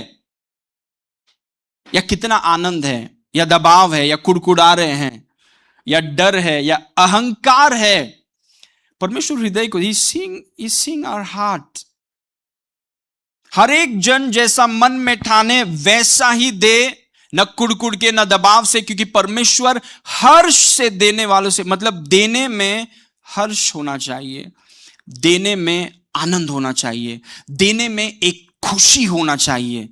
या कितना आनंद है, या दबाव है, या कुड़कुड़ा रहे हैं, या डर है, या अहंकार है। परमेश्वर हृदय को, ही सीइंग आवर हार्ट। हर एक जन जैसा मन में ठाने वैसा ही दे, न कुड़ के न दबाव से, क्योंकि परमेश्वर हर्ष से देने वालों से, मतलब देने में हर्ष होना चाहिए, देने में आनंद होना चाहिए, देने में एक खुशी होना चाहिए।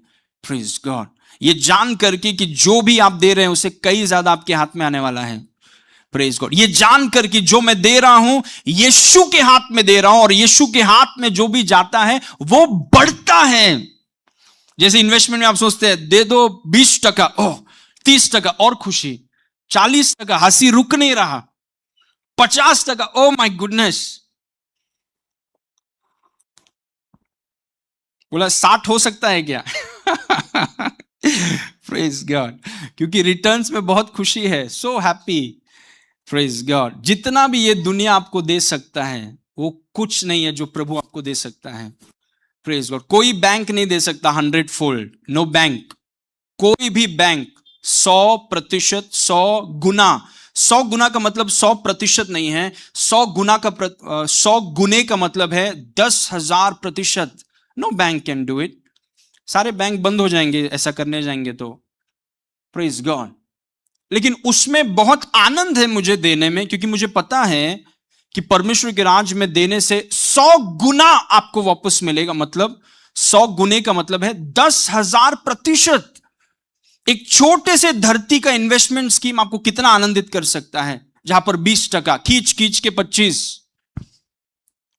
Praise God. ये जान करके कि जो भी आप दे रहे हैं उसे कई ज्यादा आपके हाथ में आने वाला है। Praise God. ये जानकर कि जो मैं दे रहा हूं यीशु के हाथ में दे रहा हूं, और यीशु के हाथ में जो भी जाता है वो बढ़ता है। जैसे इन्वेस्टमेंट में आप सोचते हैं दे दो 20%, ओह 30% और खुशी, 40% हंसी रुक नहीं रहा, 50%, ओह माय गुडनेस, बोला 60 हो सकता है क्या? Praise God. क्योंकि रिटर्न्स में बहुत खुशी है, सो हैप्पी। Praise God. जितना भी ये दुनिया आपको दे सकता है वो कुछ नहीं है जो प्रभु आपको दे सकता है। Praise God. कोई बैंक नहीं दे सकता 100 फोल्ड, नो बैंक। कोई भी बैंक 100%, 100 गुना, 100 गुना का मतलब 100% नहीं है, 100 गुना का 100 गुने का मतलब है 10,000%। No bank can do it. सारे बैंक बंद हो जाएंगे ऐसा करने जाएंगे तो। Praise God. लेकिन उसमें बहुत आनंद है मुझे देने में, क्योंकि मुझे पता है कि परमेश्वर के राज में देने से 100 गुना आपको वापस मिलेगा। मतलब 100 गुने का मतलब है 10,000%। एक छोटे से धरती का इन्वेस्टमेंट स्कीम आपको कितना आनंदित कर सकता है, जहां पर 20% खींच खींच के 25,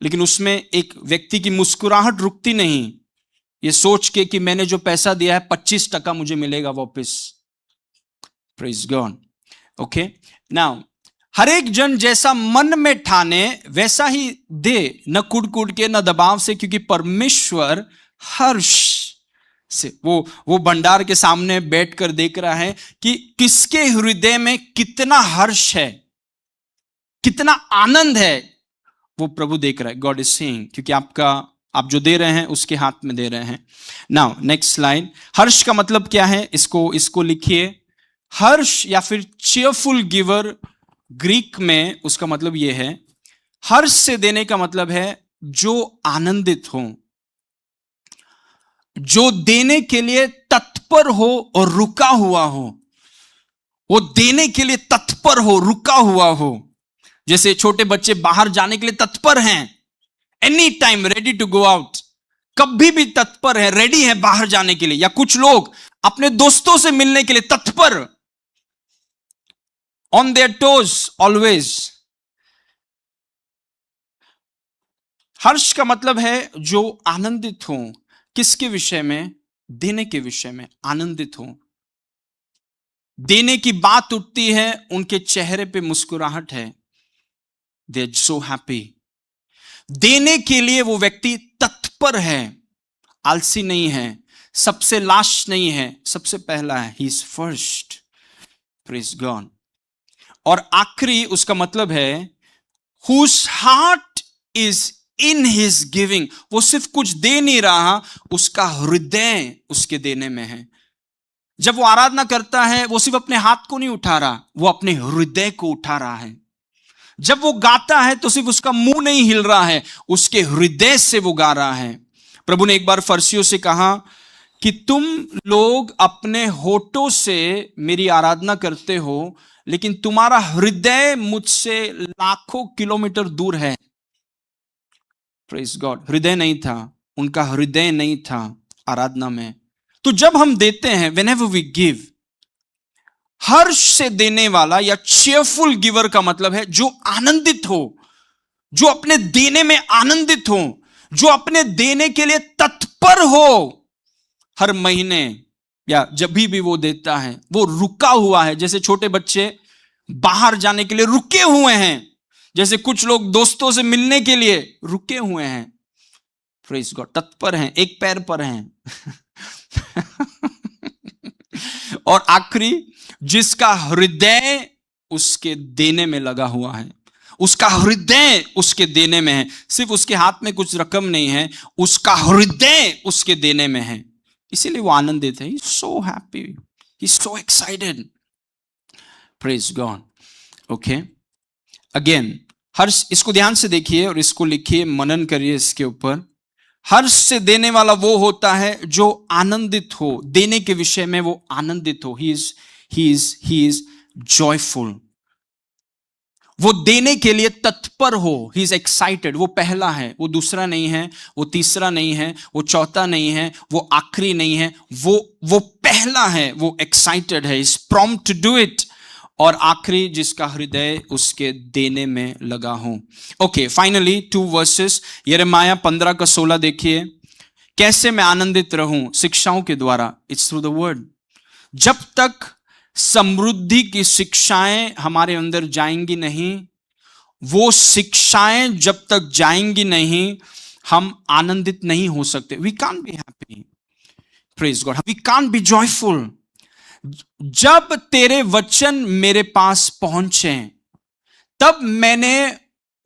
लेकिन उसमें एक व्यक्ति की मुस्कुराहट रुकती नहीं, ये सोच के कि मैंने जो पैसा दिया है 25% मुझे मिलेगा वापस। Praise God. ओके, नाउ हर एक जन जैसा मन में ठाने वैसा ही दे, न कुड़ के न दबाव से, क्योंकि परमेश्वर हर्ष से, वो भंडार के सामने बैठकर देख रहा है कि किसके हृदय में कितना हर्ष है, कितना आनंद है, वो प्रभु देख रहा है। गॉड इज सीइंग, क्योंकि आप जो दे रहे हैं उसके हाथ में दे रहे हैं। Now next slide. हर्ष का मतलब क्या है, इसको लिखिए। हर्ष या फिर चीयरफुल गिवर, ग्रीक में उसका मतलब यह है, हर्ष से देने का मतलब है जो आनंदित हो, जो देने के लिए तत्पर हो और रुका हुआ हो। वो देने के लिए तत्पर हो, रुका हुआ हो। जैसे छोटे बच्चे बाहर जाने के लिए तत्पर हैं, any time ready to go out, कभी भी तत्पर है, रेडी है बाहर जाने के लिए। या कुछ लोग अपने दोस्तों से मिलने के लिए तत्पर, ऑन देयर टोज ऑलवेज। हर्ष का मतलब है जो आनंदित हो। किसके विषय में? देने के विषय में आनंदित हो। देने की बात उठती है, उनके चेहरे पे मुस्कुराहट है। They are so happy. देने के लिए वो व्यक्ति तत्पर है, आलसी नहीं है, सबसे लास्ट नहीं है, सबसे पहला है। He is first. Praise God. और आखिरी उसका मतलब है whose heart is in his giving। वो सिर्फ कुछ दे नहीं रहा, उसका हृदय उसके देने में है। जब वो आराधना करता है, वो सिर्फ अपने हाथ को नहीं उठा रहा, वो अपने हृदय को उठा रहा है। जब वो गाता है तो सिर्फ उसका मुंह नहीं हिल रहा है, उसके हृदय से वो गा रहा है। प्रभु ने एक बार फरिसियों से कहा कि तुम लोग अपने होठों से मेरी आराधना करते हो, लेकिन तुम्हारा हृदय मुझसे लाखों किलोमीटर दूर है। Praise God. हृदय नहीं था, उनका हृदय नहीं था आराधना में। तो जब हम देते हैं, व्हेनेवर वी गिव, हर्ष से देने वाला या चीयरफुल गिवर का मतलब है जो आनंदित हो, जो अपने देने में आनंदित हो, जो अपने देने के लिए तत्पर हो। हर महीने या जब भी वो देता है, वो रुका हुआ है। जैसे छोटे बच्चे बाहर जाने के लिए रुके हुए हैं, जैसे कुछ लोग दोस्तों से मिलने के लिए रुके हुए हैं। Praise God. तत्पर हैं, एक पैर पर हैं। और आखिरी, जिसका हृदय उसके देने में लगा हुआ है, उसका हृदय उसके देने में है। सिर्फ उसके हाथ में कुछ रकम नहीं है, उसका हृदय उसके देने में है। इसीलिए वो आनंदित है। So happy, he so excited. Praise God. Okay, again हर्ष, इसको ध्यान से देखिए और इसको लिखिए, मनन करिए इसके ऊपर। हर्ष से देने वाला वो होता है जो आनंदित हो, देने के विषय में वो आनंदित हो। He is joyful. वो देने के लिए तत्पर हो। He is excited. वो पहला है, वो दूसरा नहीं है, वो तीसरा नहीं है, वो चौथा नहीं है, वो आखिरी नहीं है, वो पहला है। वो एक्साइटेड है, is prompt to do it. और आखिरी, जिसका हृदय उसके देने में लगा हो। Okay, finally 2 verses. यिर्मयाह 15:16 देखिए। कैसे मैं आनंदित रहूं? शिक्षाओं के द्वारा। It's through the word. जब तक समृद्धि की शिक्षाएं हमारे अंदर जाएंगी नहीं, वो शिक्षाएं जब तक जाएंगी नहीं, हम आनंदित नहीं हो सकते। We can't be happy. Praise God. We can't be joyful. जब तेरे वचन मेरे पास पहुंचे, तब मैंने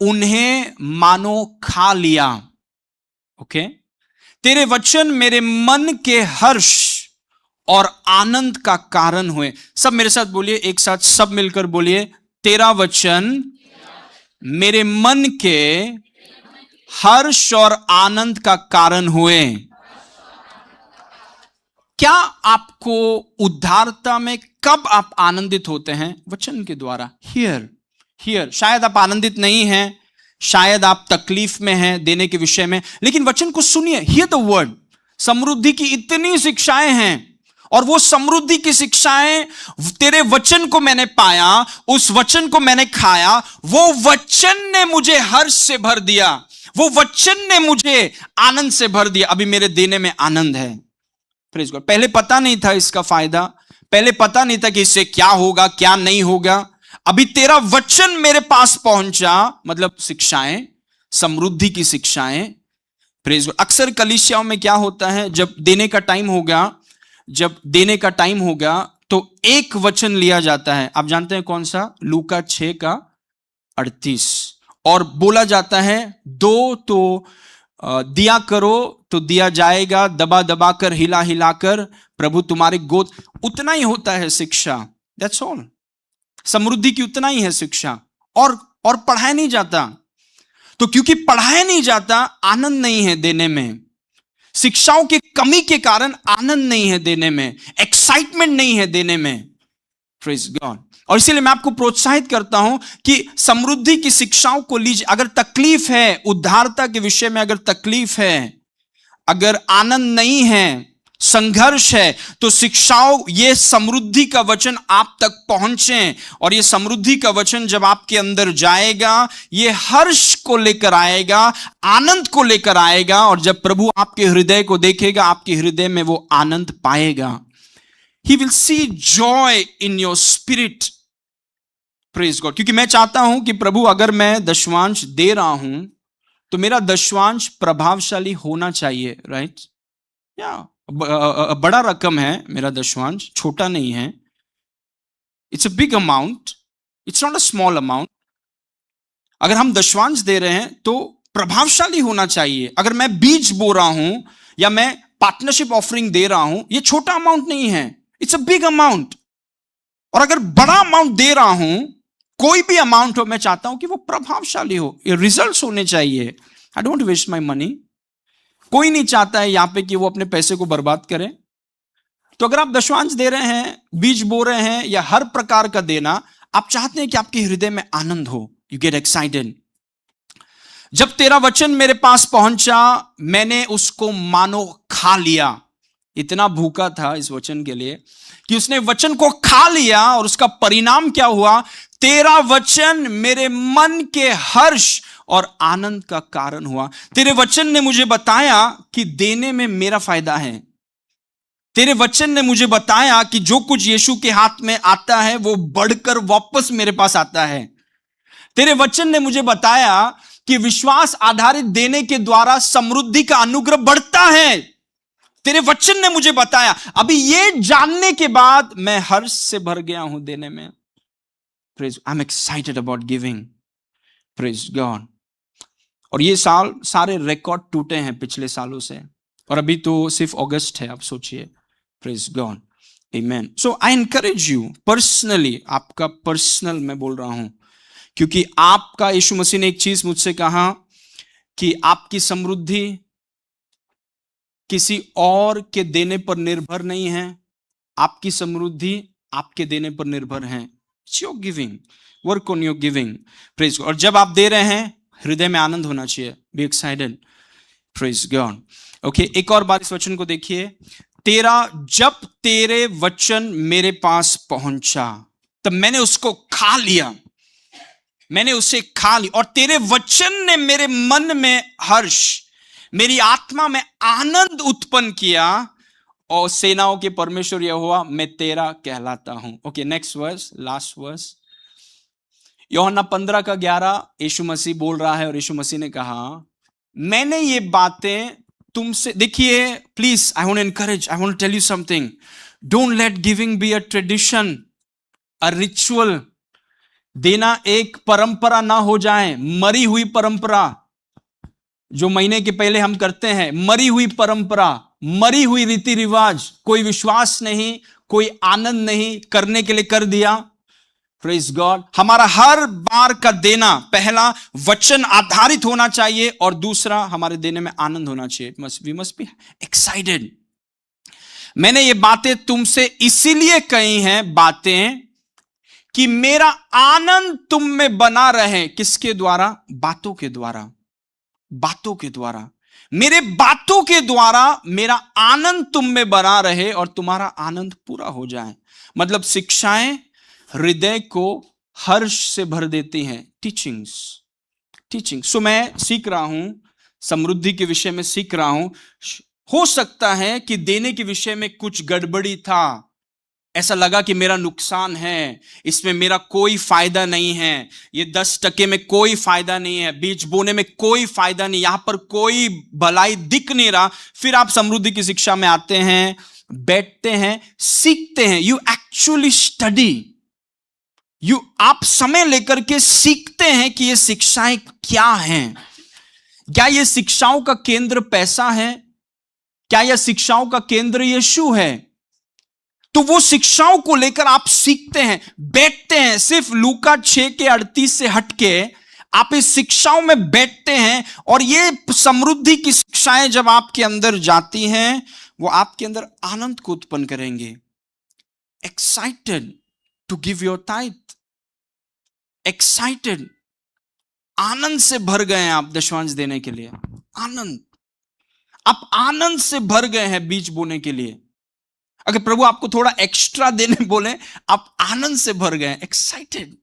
उन्हें मानो खा लिया। ओके, तेरे वचन मेरे मन के हर्ष और आनंद का कारण हुए। सब मेरे साथ बोलिए, एक साथ सब मिलकर बोलिए, तेरा वचन मेरे मन के हर्ष और आनंद का कारण हुए। क्या आपको उद्धारता में कब आप आनंदित होते हैं? वचन के द्वारा। हियर शायद आप आनंदित नहीं हैं, शायद आप तकलीफ में हैं देने के विषय में, लेकिन वचन को सुनिए। Here the word. समृद्धि की इतनी शिक्षाएं हैं, और वो समृद्धि की शिक्षाएं, तेरे वचन को मैंने पाया, उस वचन को मैंने खाया, वो वचन ने मुझे हर्ष से भर दिया, वो वचन ने मुझे आनंद से भर दिया। अभी मेरे देने में आनंद है। Praise God. पहले पता नहीं था इसका फायदा, पहले पता नहीं था कि इससे क्या होगा क्या नहीं होगा। अभी तेरा वचन मेरे पास पहुंचा, मतलब शिक्षाएं, समृद्धि की शिक्षाएं। Praise God. अक्सर कलीसियाओं में क्या होता है, जब देने का टाइम होगा तो एक वचन लिया जाता है। आप जानते हैं कौन सा? लूका 6:38। और बोला जाता है, दो तो दिया करो तो दिया जाएगा, दबा दबा कर, हिला हिलाकर प्रभु तुम्हारे गोद। उतना ही होता है शिक्षा। That's all. समृद्धि की उतना ही है शिक्षा, और पढ़ाया नहीं जाता। तो क्योंकि पढ़ाया नहीं जाता, आनंद नहीं है देने में। शिक्षाओं की कमी के कारण आनंद नहीं है देने में, एक्साइटमेंट नहीं है देने में। Praise God. और इसीलिए मैं आपको प्रोत्साहित करता हूं कि समृद्धि की शिक्षाओं को लीजिए। अगर तकलीफ है, उद्धारता के विषय में अगर तकलीफ है, अगर आनंद नहीं है, संघर्ष है, तो शिक्षाओं, ये समृद्धि का वचन आप तक पहुंचे। और ये समृद्धि का वचन जब आपके अंदर जाएगा, ये हर्ष को लेकर आएगा, आनंद को लेकर आएगा। और जब प्रभु आपके हृदय को देखेगा, आपके हृदय में वो आनंद पाएगा। He will see joy in your spirit. Praise God. क्योंकि मैं चाहता हूं कि प्रभु, अगर मैं दशवांश दे रहा हूं तो मेरा दशवांश प्रभावशाली होना चाहिए, राइट? या बड़ा रकम है मेरा दशवांश, छोटा नहीं है. It's a big amount, it's not a small amount. अगर हम दशवांश दे रहे हैं तो प्रभावशाली होना चाहिए. अगर मैं बीज बो रहा हूं या मैं पार्टनरशिप ऑफरिंग दे रहा हूं, ये छोटा अमाउंट नहीं है, इट्स अ बिग अमाउंट. और अगर बड़ा अमाउंट दे रहा हूं, कोई भी अमाउंट हो, मैं चाहता हूं कि वो प्रभावशाली हो, ये रिजल्ट्स होने चाहिए. I don't waste my money. कोई नहीं चाहता है यहां पे कि वो अपने पैसे को बर्बाद करे. तो अगर आप दशवांश दे रहे हैं, बीज बो रहे हैं, या हर प्रकार का देना, आप चाहते हैं कि आपके हृदय में आनंद हो. You get excited. जब तेरा वचन मेरे पास पहुंचा, मैंने उसको मानो खा लिया. इतना भूखा था इस वचन के लिए कि उसने वचन को खा लिया. और उसका परिणाम क्या हुआ? तेरा वचन मेरे मन के हर्ष और आनंद का कारण हुआ. तेरे वचन ने मुझे बताया कि देने में मेरा फायदा है. तेरे वचन ने मुझे बताया कि जो कुछ यीशु के हाथ में आता है वो बढ़कर वापस मेरे पास आता है. तेरे वचन ने मुझे बताया कि विश्वास आधारित देने के द्वारा समृद्धि का अनुग्रह बढ़ता है. तेरे वचन ने मुझे बताया. अभी ये जानने के बाद मैं हर्ष से भर गया हूं देने में. Praise, I am excited about giving. Praise God. और ये साल सारे रिकॉर्ड टूटे हैं पिछले सालों से, और अभी तो सिर्फ अगस्त है. आप सोचिए. Praise God. Amen. So I encourage you personally, आपका पर्सनल मैं बोल रहा हूं, क्योंकि आपका यीशु मसीह ने एक चीज मुझसे कहा कि आपकी समृद्धि किसी और के देने पर निर्भर नहीं है, आपकी समृद्धि आपके देने पर निर्भर है. It's your giving. Work on your giving. Praise God. और जब आप दे रहे हैं, हृदय में आनंद होना चाहिए. Be excited. Praise God. Okay, एक और बार इस वचन को देखिए. जब तेरे वचन मेरे पास पहुंचा, तब मैंने उसको खा लिया. मैंने उसे खा लिया, और तेरे वचन ने मेरे मन में हर्ष, मेरी आत्मा में आनंद उत्पन्न किया. और सेनाओं के परमेश्वर यहोवा, मैं तेरा कहलाता हूं. Okay, next verse, last verse. यूहन्ना 15:11 यीशु मसीह बोल रहा है, और यीशु मसीह ने कहा, मैंने ये बातें तुमसे, देखिए please, I want to encourage, I want to tell you something. Don't let giving be a tradition, a ritual. देना एक परंपरा ना हो जाए, मरी हुई परंपरा जो महीने के पहले हम करते हैं. मरी हुई परंपरा, मरी हुई रीति रिवाज, कोई विश्वास नहीं, कोई आनंद नहीं, करने के लिए कर दिया. Praise God. हमारा हर बार का देना, पहला वचन आधारित होना चाहिए, और दूसरा हमारे देने में आनंद होना चाहिए. We must be excited. मैंने ये बातें तुमसे इसीलिए कही हैं, बातें, कि मेरा आनंद तुम में बना रहे. किसके द्वारा? बातों के द्वारा. बातों के द्वारा, मेरे बातों के द्वारा मेरा आनंद तुम में बना रहे, और तुम्हारा आनंद पूरा हो जाए. मतलब शिक्षाएं हृदय को हर्ष से भर देती हैं. टीचिंग. सो मैं सीख रहा हूं, समृद्धि के विषय में सीख रहा हूं. हो सकता है कि देने के विषय में कुछ गड़बड़ी था, ऐसा लगा कि मेरा नुकसान है, इसमें मेरा कोई फायदा नहीं है, ये 10% में कोई फायदा नहीं है, बीज बोने में कोई फायदा नहीं, यहां पर कोई भलाई दिख नहीं रहा. फिर आप समृद्धि की शिक्षा में आते हैं, बैठते हैं, सीखते हैं. You actually study. आप समय लेकर के सीखते हैं कि ये शिक्षाएं क्या हैं. क्या ये शिक्षाओं का केंद्र पैसा है? क्या यह शिक्षाओं का केंद्र यीशु है? तो वो शिक्षाओं को लेकर आप सीखते हैं, बैठते हैं. सिर्फ लूका 6:38 से हटके आप इस शिक्षाओं में बैठते हैं, और ये समृद्धि की शिक्षाएं जब आपके अंदर जाती हैं, वो आपके अंदर आनंद को उत्पन्न करेंगे. Excited to give your tithe. Excited, आनंद से भर गए हैं आप दशवांश देने के लिए. आनंद, आप आनंद से भर गए हैं बीज बोने के लिए. अगर प्रभु आपको थोड़ा एक्स्ट्रा देने बोले, आप आनंद से भर गए, एक्साइटेड.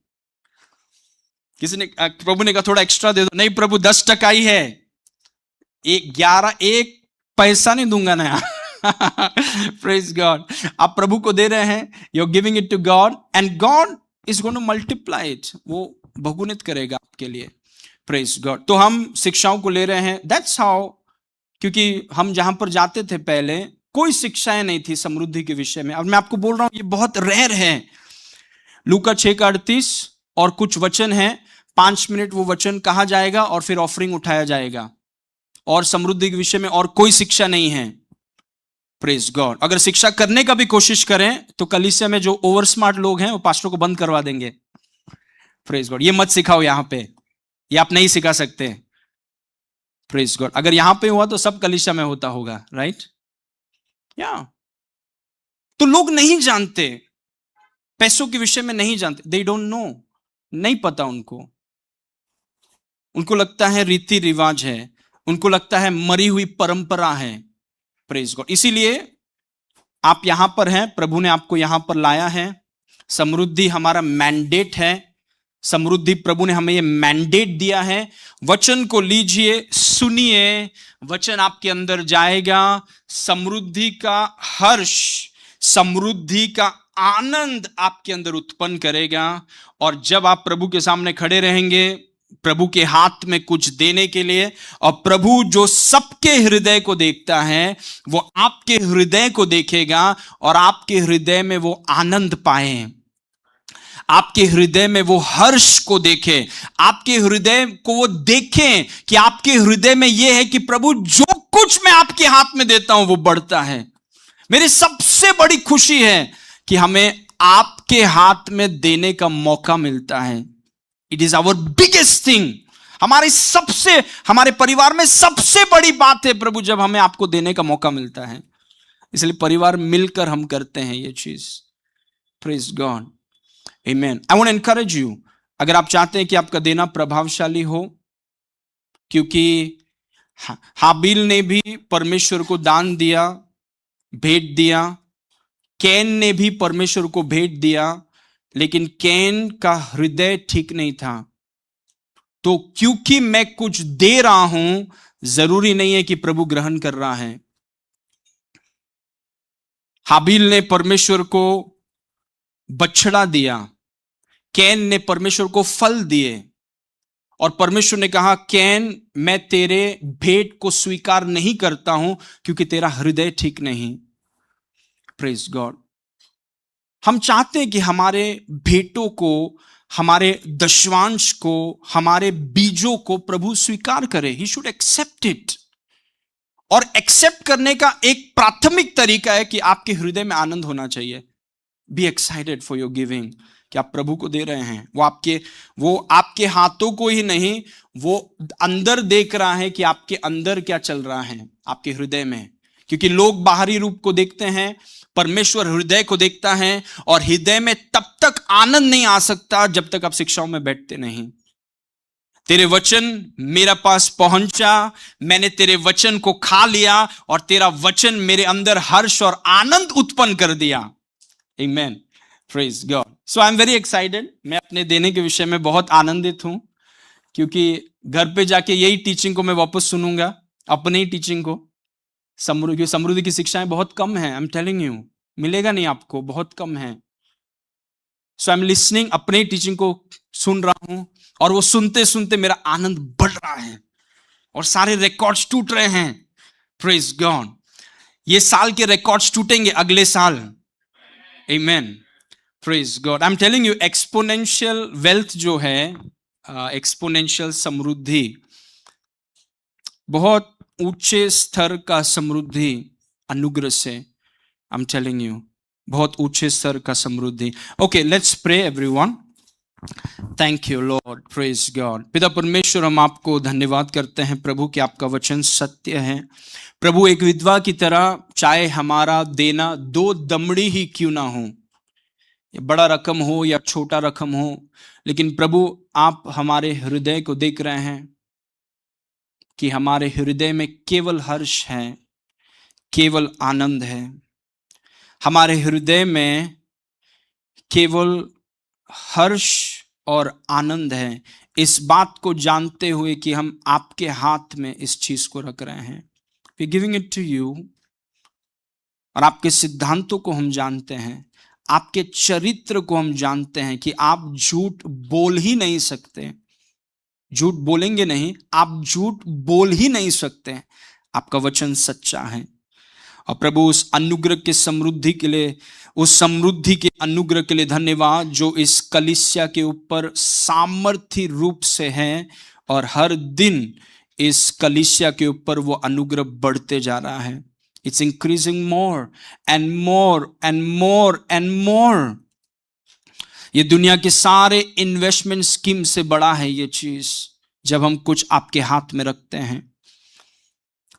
किसी ने, प्रभु ने कहा थोड़ा एक्स्ट्रा दे दो. नहीं प्रभु, 10% ही है, 11 एक पैसा नहीं दूंगा ना यार. Praise God. आप प्रभु को दे रहे हैं, you are giving it to God and God is going to multiply it, वो बहुगुणित करेगा आपके लिए। Praise God. तो हम शिक्षाओं को ले रहे हैं, दैट्स हाउ, क्योंकि हम जहां पर जाते थे पहले कोई शिक्षाएं नहीं थी समृद्धि के विषय में। अब मैं आपको बोल रहा हूं ये बहुत रेयर है। लूका 6:38 और कुछ वचन है, 5 मिनट वो वचन कहा जाएगा और फिर ऑफरिंग उठाया जाएगा, और समृद्धि के विषय में और कोई शिक्षा नहीं है। Praise God. अगर शिक्षा करने का भी कोशिश करें तो कलीसिया में जो ओवर स्मार्ट लोग हैं वो पास्टर को बंद करवा देंगे। Praise God. ये मत सिखाओ यहां पे, ये आप नहीं सिखा सकते। Praise God. अगर यहां पे हुआ तो सब कलीसिया में होता होगा, राइट? या तो लोग नहीं जानते, पैसों के विषय में नहीं जानते, दे डोंट नो, नहीं पता उनको। उनको लगता है रीति रिवाज है, उनको लगता है मरी हुई परंपरा है। Praise God. इसीलिए आप यहां पर हैं, प्रभु ने आपको यहां पर लाया है। समृद्धि हमारा मैंडेट है, समृद्धि प्रभु ने हमें ये मैंडेट दिया है। वचन को लीजिए, सुनिए, वचन आपके अंदर जाएगा, समृद्धि का हर्ष, समृद्धि का आनंद आपके अंदर उत्पन्न करेगा। और जब आप प्रभु के सामने खड़े रहेंगे, प्रभु के हाथ में कुछ देने के लिए, और प्रभु जो सबके हृदय को देखता है वो आपके हृदय को देखेगा और आपके हृदय में वो आनंद पाए, आपके हृदय में वो हर्ष को देखे, आपके हृदय को वो देखें कि आपके हृदय में ये है कि प्रभु जो कुछ मैं आपके हाथ में देता हूं वो बढ़ता है। मेरी सबसे बड़ी खुशी है कि हमें आपके हाथ में देने का मौका मिलता है। It is our biggest thing. हमारे परिवार में सबसे बड़ी बात है प्रभु जब हमें आपको देने का मौका मिलता है। इसलिए परिवार मिलकर हम करते हैं ये चीज। प्रेज गॉड, आमेन। I want to encourage you, अगर आप चाहते हैं कि आपका देना प्रभावशाली हो, क्योंकि हाबिल ने भी परमेश्वर को दान दिया, भेंट दिया, कैन ने भी परमेश्वर को भेंट दिया, लेकिन कैन का हृदय ठीक नहीं था। तो क्योंकि मैं कुछ दे रहा हूं, जरूरी नहीं है कि प्रभु ग्रहण कर रहा है। हाबिल ने परमेश्वर को बछड़ा दिया, कैन ने परमेश्वर को फल दिए, और परमेश्वर ने कहा कैन मैं तेरे भेंट को स्वीकार नहीं करता हूं क्योंकि तेरा हृदय ठीक नहीं। Praise God. हम चाहते हैं कि हमारे भेंटों को, हमारे दशवांश को, हमारे बीजों को प्रभु स्वीकार करे। He should accept it. और एक्सेप्ट करने का एक प्राथमिक तरीका है कि आपके हृदय में आनंद होना चाहिए। Be excited for your giving, कि आप प्रभु को दे रहे हैं। वो आपके हाथों को ही नहीं, वो अंदर देख रहा है कि आपके अंदर क्या चल रहा है, आपके हृदय में। क्योंकि लोग बाहरी रूप को देखते हैं, परमेश्वर हृदय को देखता है, और हृदय में तब तक आनंद नहीं आ सकता जब तक आप शिक्षाओं में बैठते नहीं। तेरे वचन मेरे पास पहुंचा, मैंने तेरे वचन को खा लिया, और तेरा वचन मेरे अंदर हर्ष और आनंद उत्पन्न कर दिया। Amen. Praise God. So I am very excited. मैं अपने देने के विषय में बहुत आनंदित हूं, क्योंकि घर पे जाके यही टीचिंग को मैं वापस सुनूंगा, अपनी ही टीचिंग को। समृद्धि की शिक्षाएं बहुत कम है, आई एम टेलिंग यू, मिलेगा नहीं आपको, बहुत कम है। सो आई एम लिसनिंग, अपने टीचिंग को सुन रहा हूं, और वो सुनते सुनते मेरा आनंद बढ़ रहा है, और सारे रिकॉर्ड्स टूट रहे हैं। Praise God. ये साल के रिकॉर्ड्स टूटेंगे अगले साल। Amen. Praise God. I am telling you, exponential wealth जो है, एक्सपोनेंशियल समृद्धि, बहुत ऊंचे स्तर का समृद्धि अनुग्रह से, आई एम टेलिंग यू, बहुत ऊंचे स्तर का समृद्धि। Okay, let's pray everyone. Thank you Lord. Praise God. पिता परमेश्वर, हम आपको धन्यवाद करते हैं प्रभु कि आपका वचन सत्य है। प्रभु, एक विधवा की तरह, चाहे हमारा देना 2 दमड़ी ही क्यों ना हो, बड़ा रकम हो या छोटा रकम हो, लेकिन प्रभु आप हमारे हृदय को देख रहे हैं कि हमारे हृदय में केवल हर्ष है, केवल आनंद है। हमारे हृदय में केवल हर्ष और आनंद है, इस बात को जानते हुए कि हम आपके हाथ में इस चीज को रख रहे हैं। We giving it to you. और आपके सिद्धांतों को हम जानते हैं, आपके चरित्र को हम जानते हैं कि आप झूठ बोल ही नहीं सकते। झूठ बोलेंगे नहीं, आप झूठ बोल ही नहीं सकते। आपका वचन सच्चा है। और प्रभु उस अनुग्रह के समृद्धि के लिए, उस समृद्धि के अनुग्रह के लिए धन्यवाद जो इस कलीसिया के ऊपर सामर्थ्य रूप से है, और हर दिन इस कलीसिया के ऊपर वो अनुग्रह बढ़ते जा रहा है। It's increasing more and more and more and more. ये दुनिया के सारे इन्वेस्टमेंट स्कीम से बड़ा है ये चीज, जब हम कुछ आपके हाथ में रखते हैं।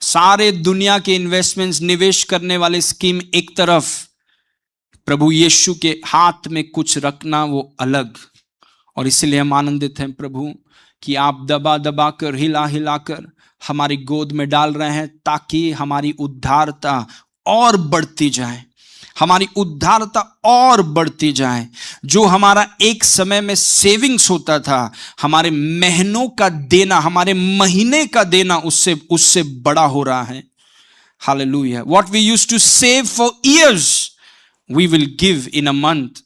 सारे दुनिया के इन्वेस्टमेंट्स, निवेश करने वाले स्कीम एक तरफ, प्रभु यीशु के हाथ में कुछ रखना वो अलग। और इसलिए हम आनंदित हैं प्रभु कि आप दबा दबा कर, हिला हिला कर हमारी गोद में डाल रहे हैं, ताकि हमारी उद्धारता और बढ़ती जाए, हमारी उद्धारता और बढ़ती जाए। जो हमारा एक समय में सेविंग्स होता था, हमारे महीनों का देना, हमारे महीने का देना उससे बड़ा हो रहा है। हालेलुया। What we used to save for years we will give in a month.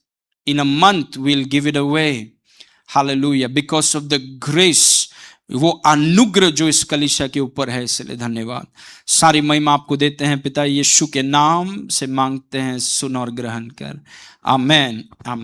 In a month we'll give it away. Hallelujah. Because of the grace, वो अनुग्रह जो इस कलीसिया के ऊपर है, इसलिए धन्यवाद। सारी महिमा आपको देते हैं पिता यीशु के नाम से मांगते हैं, सुन और ग्रहण कर। आमेन, आमेन।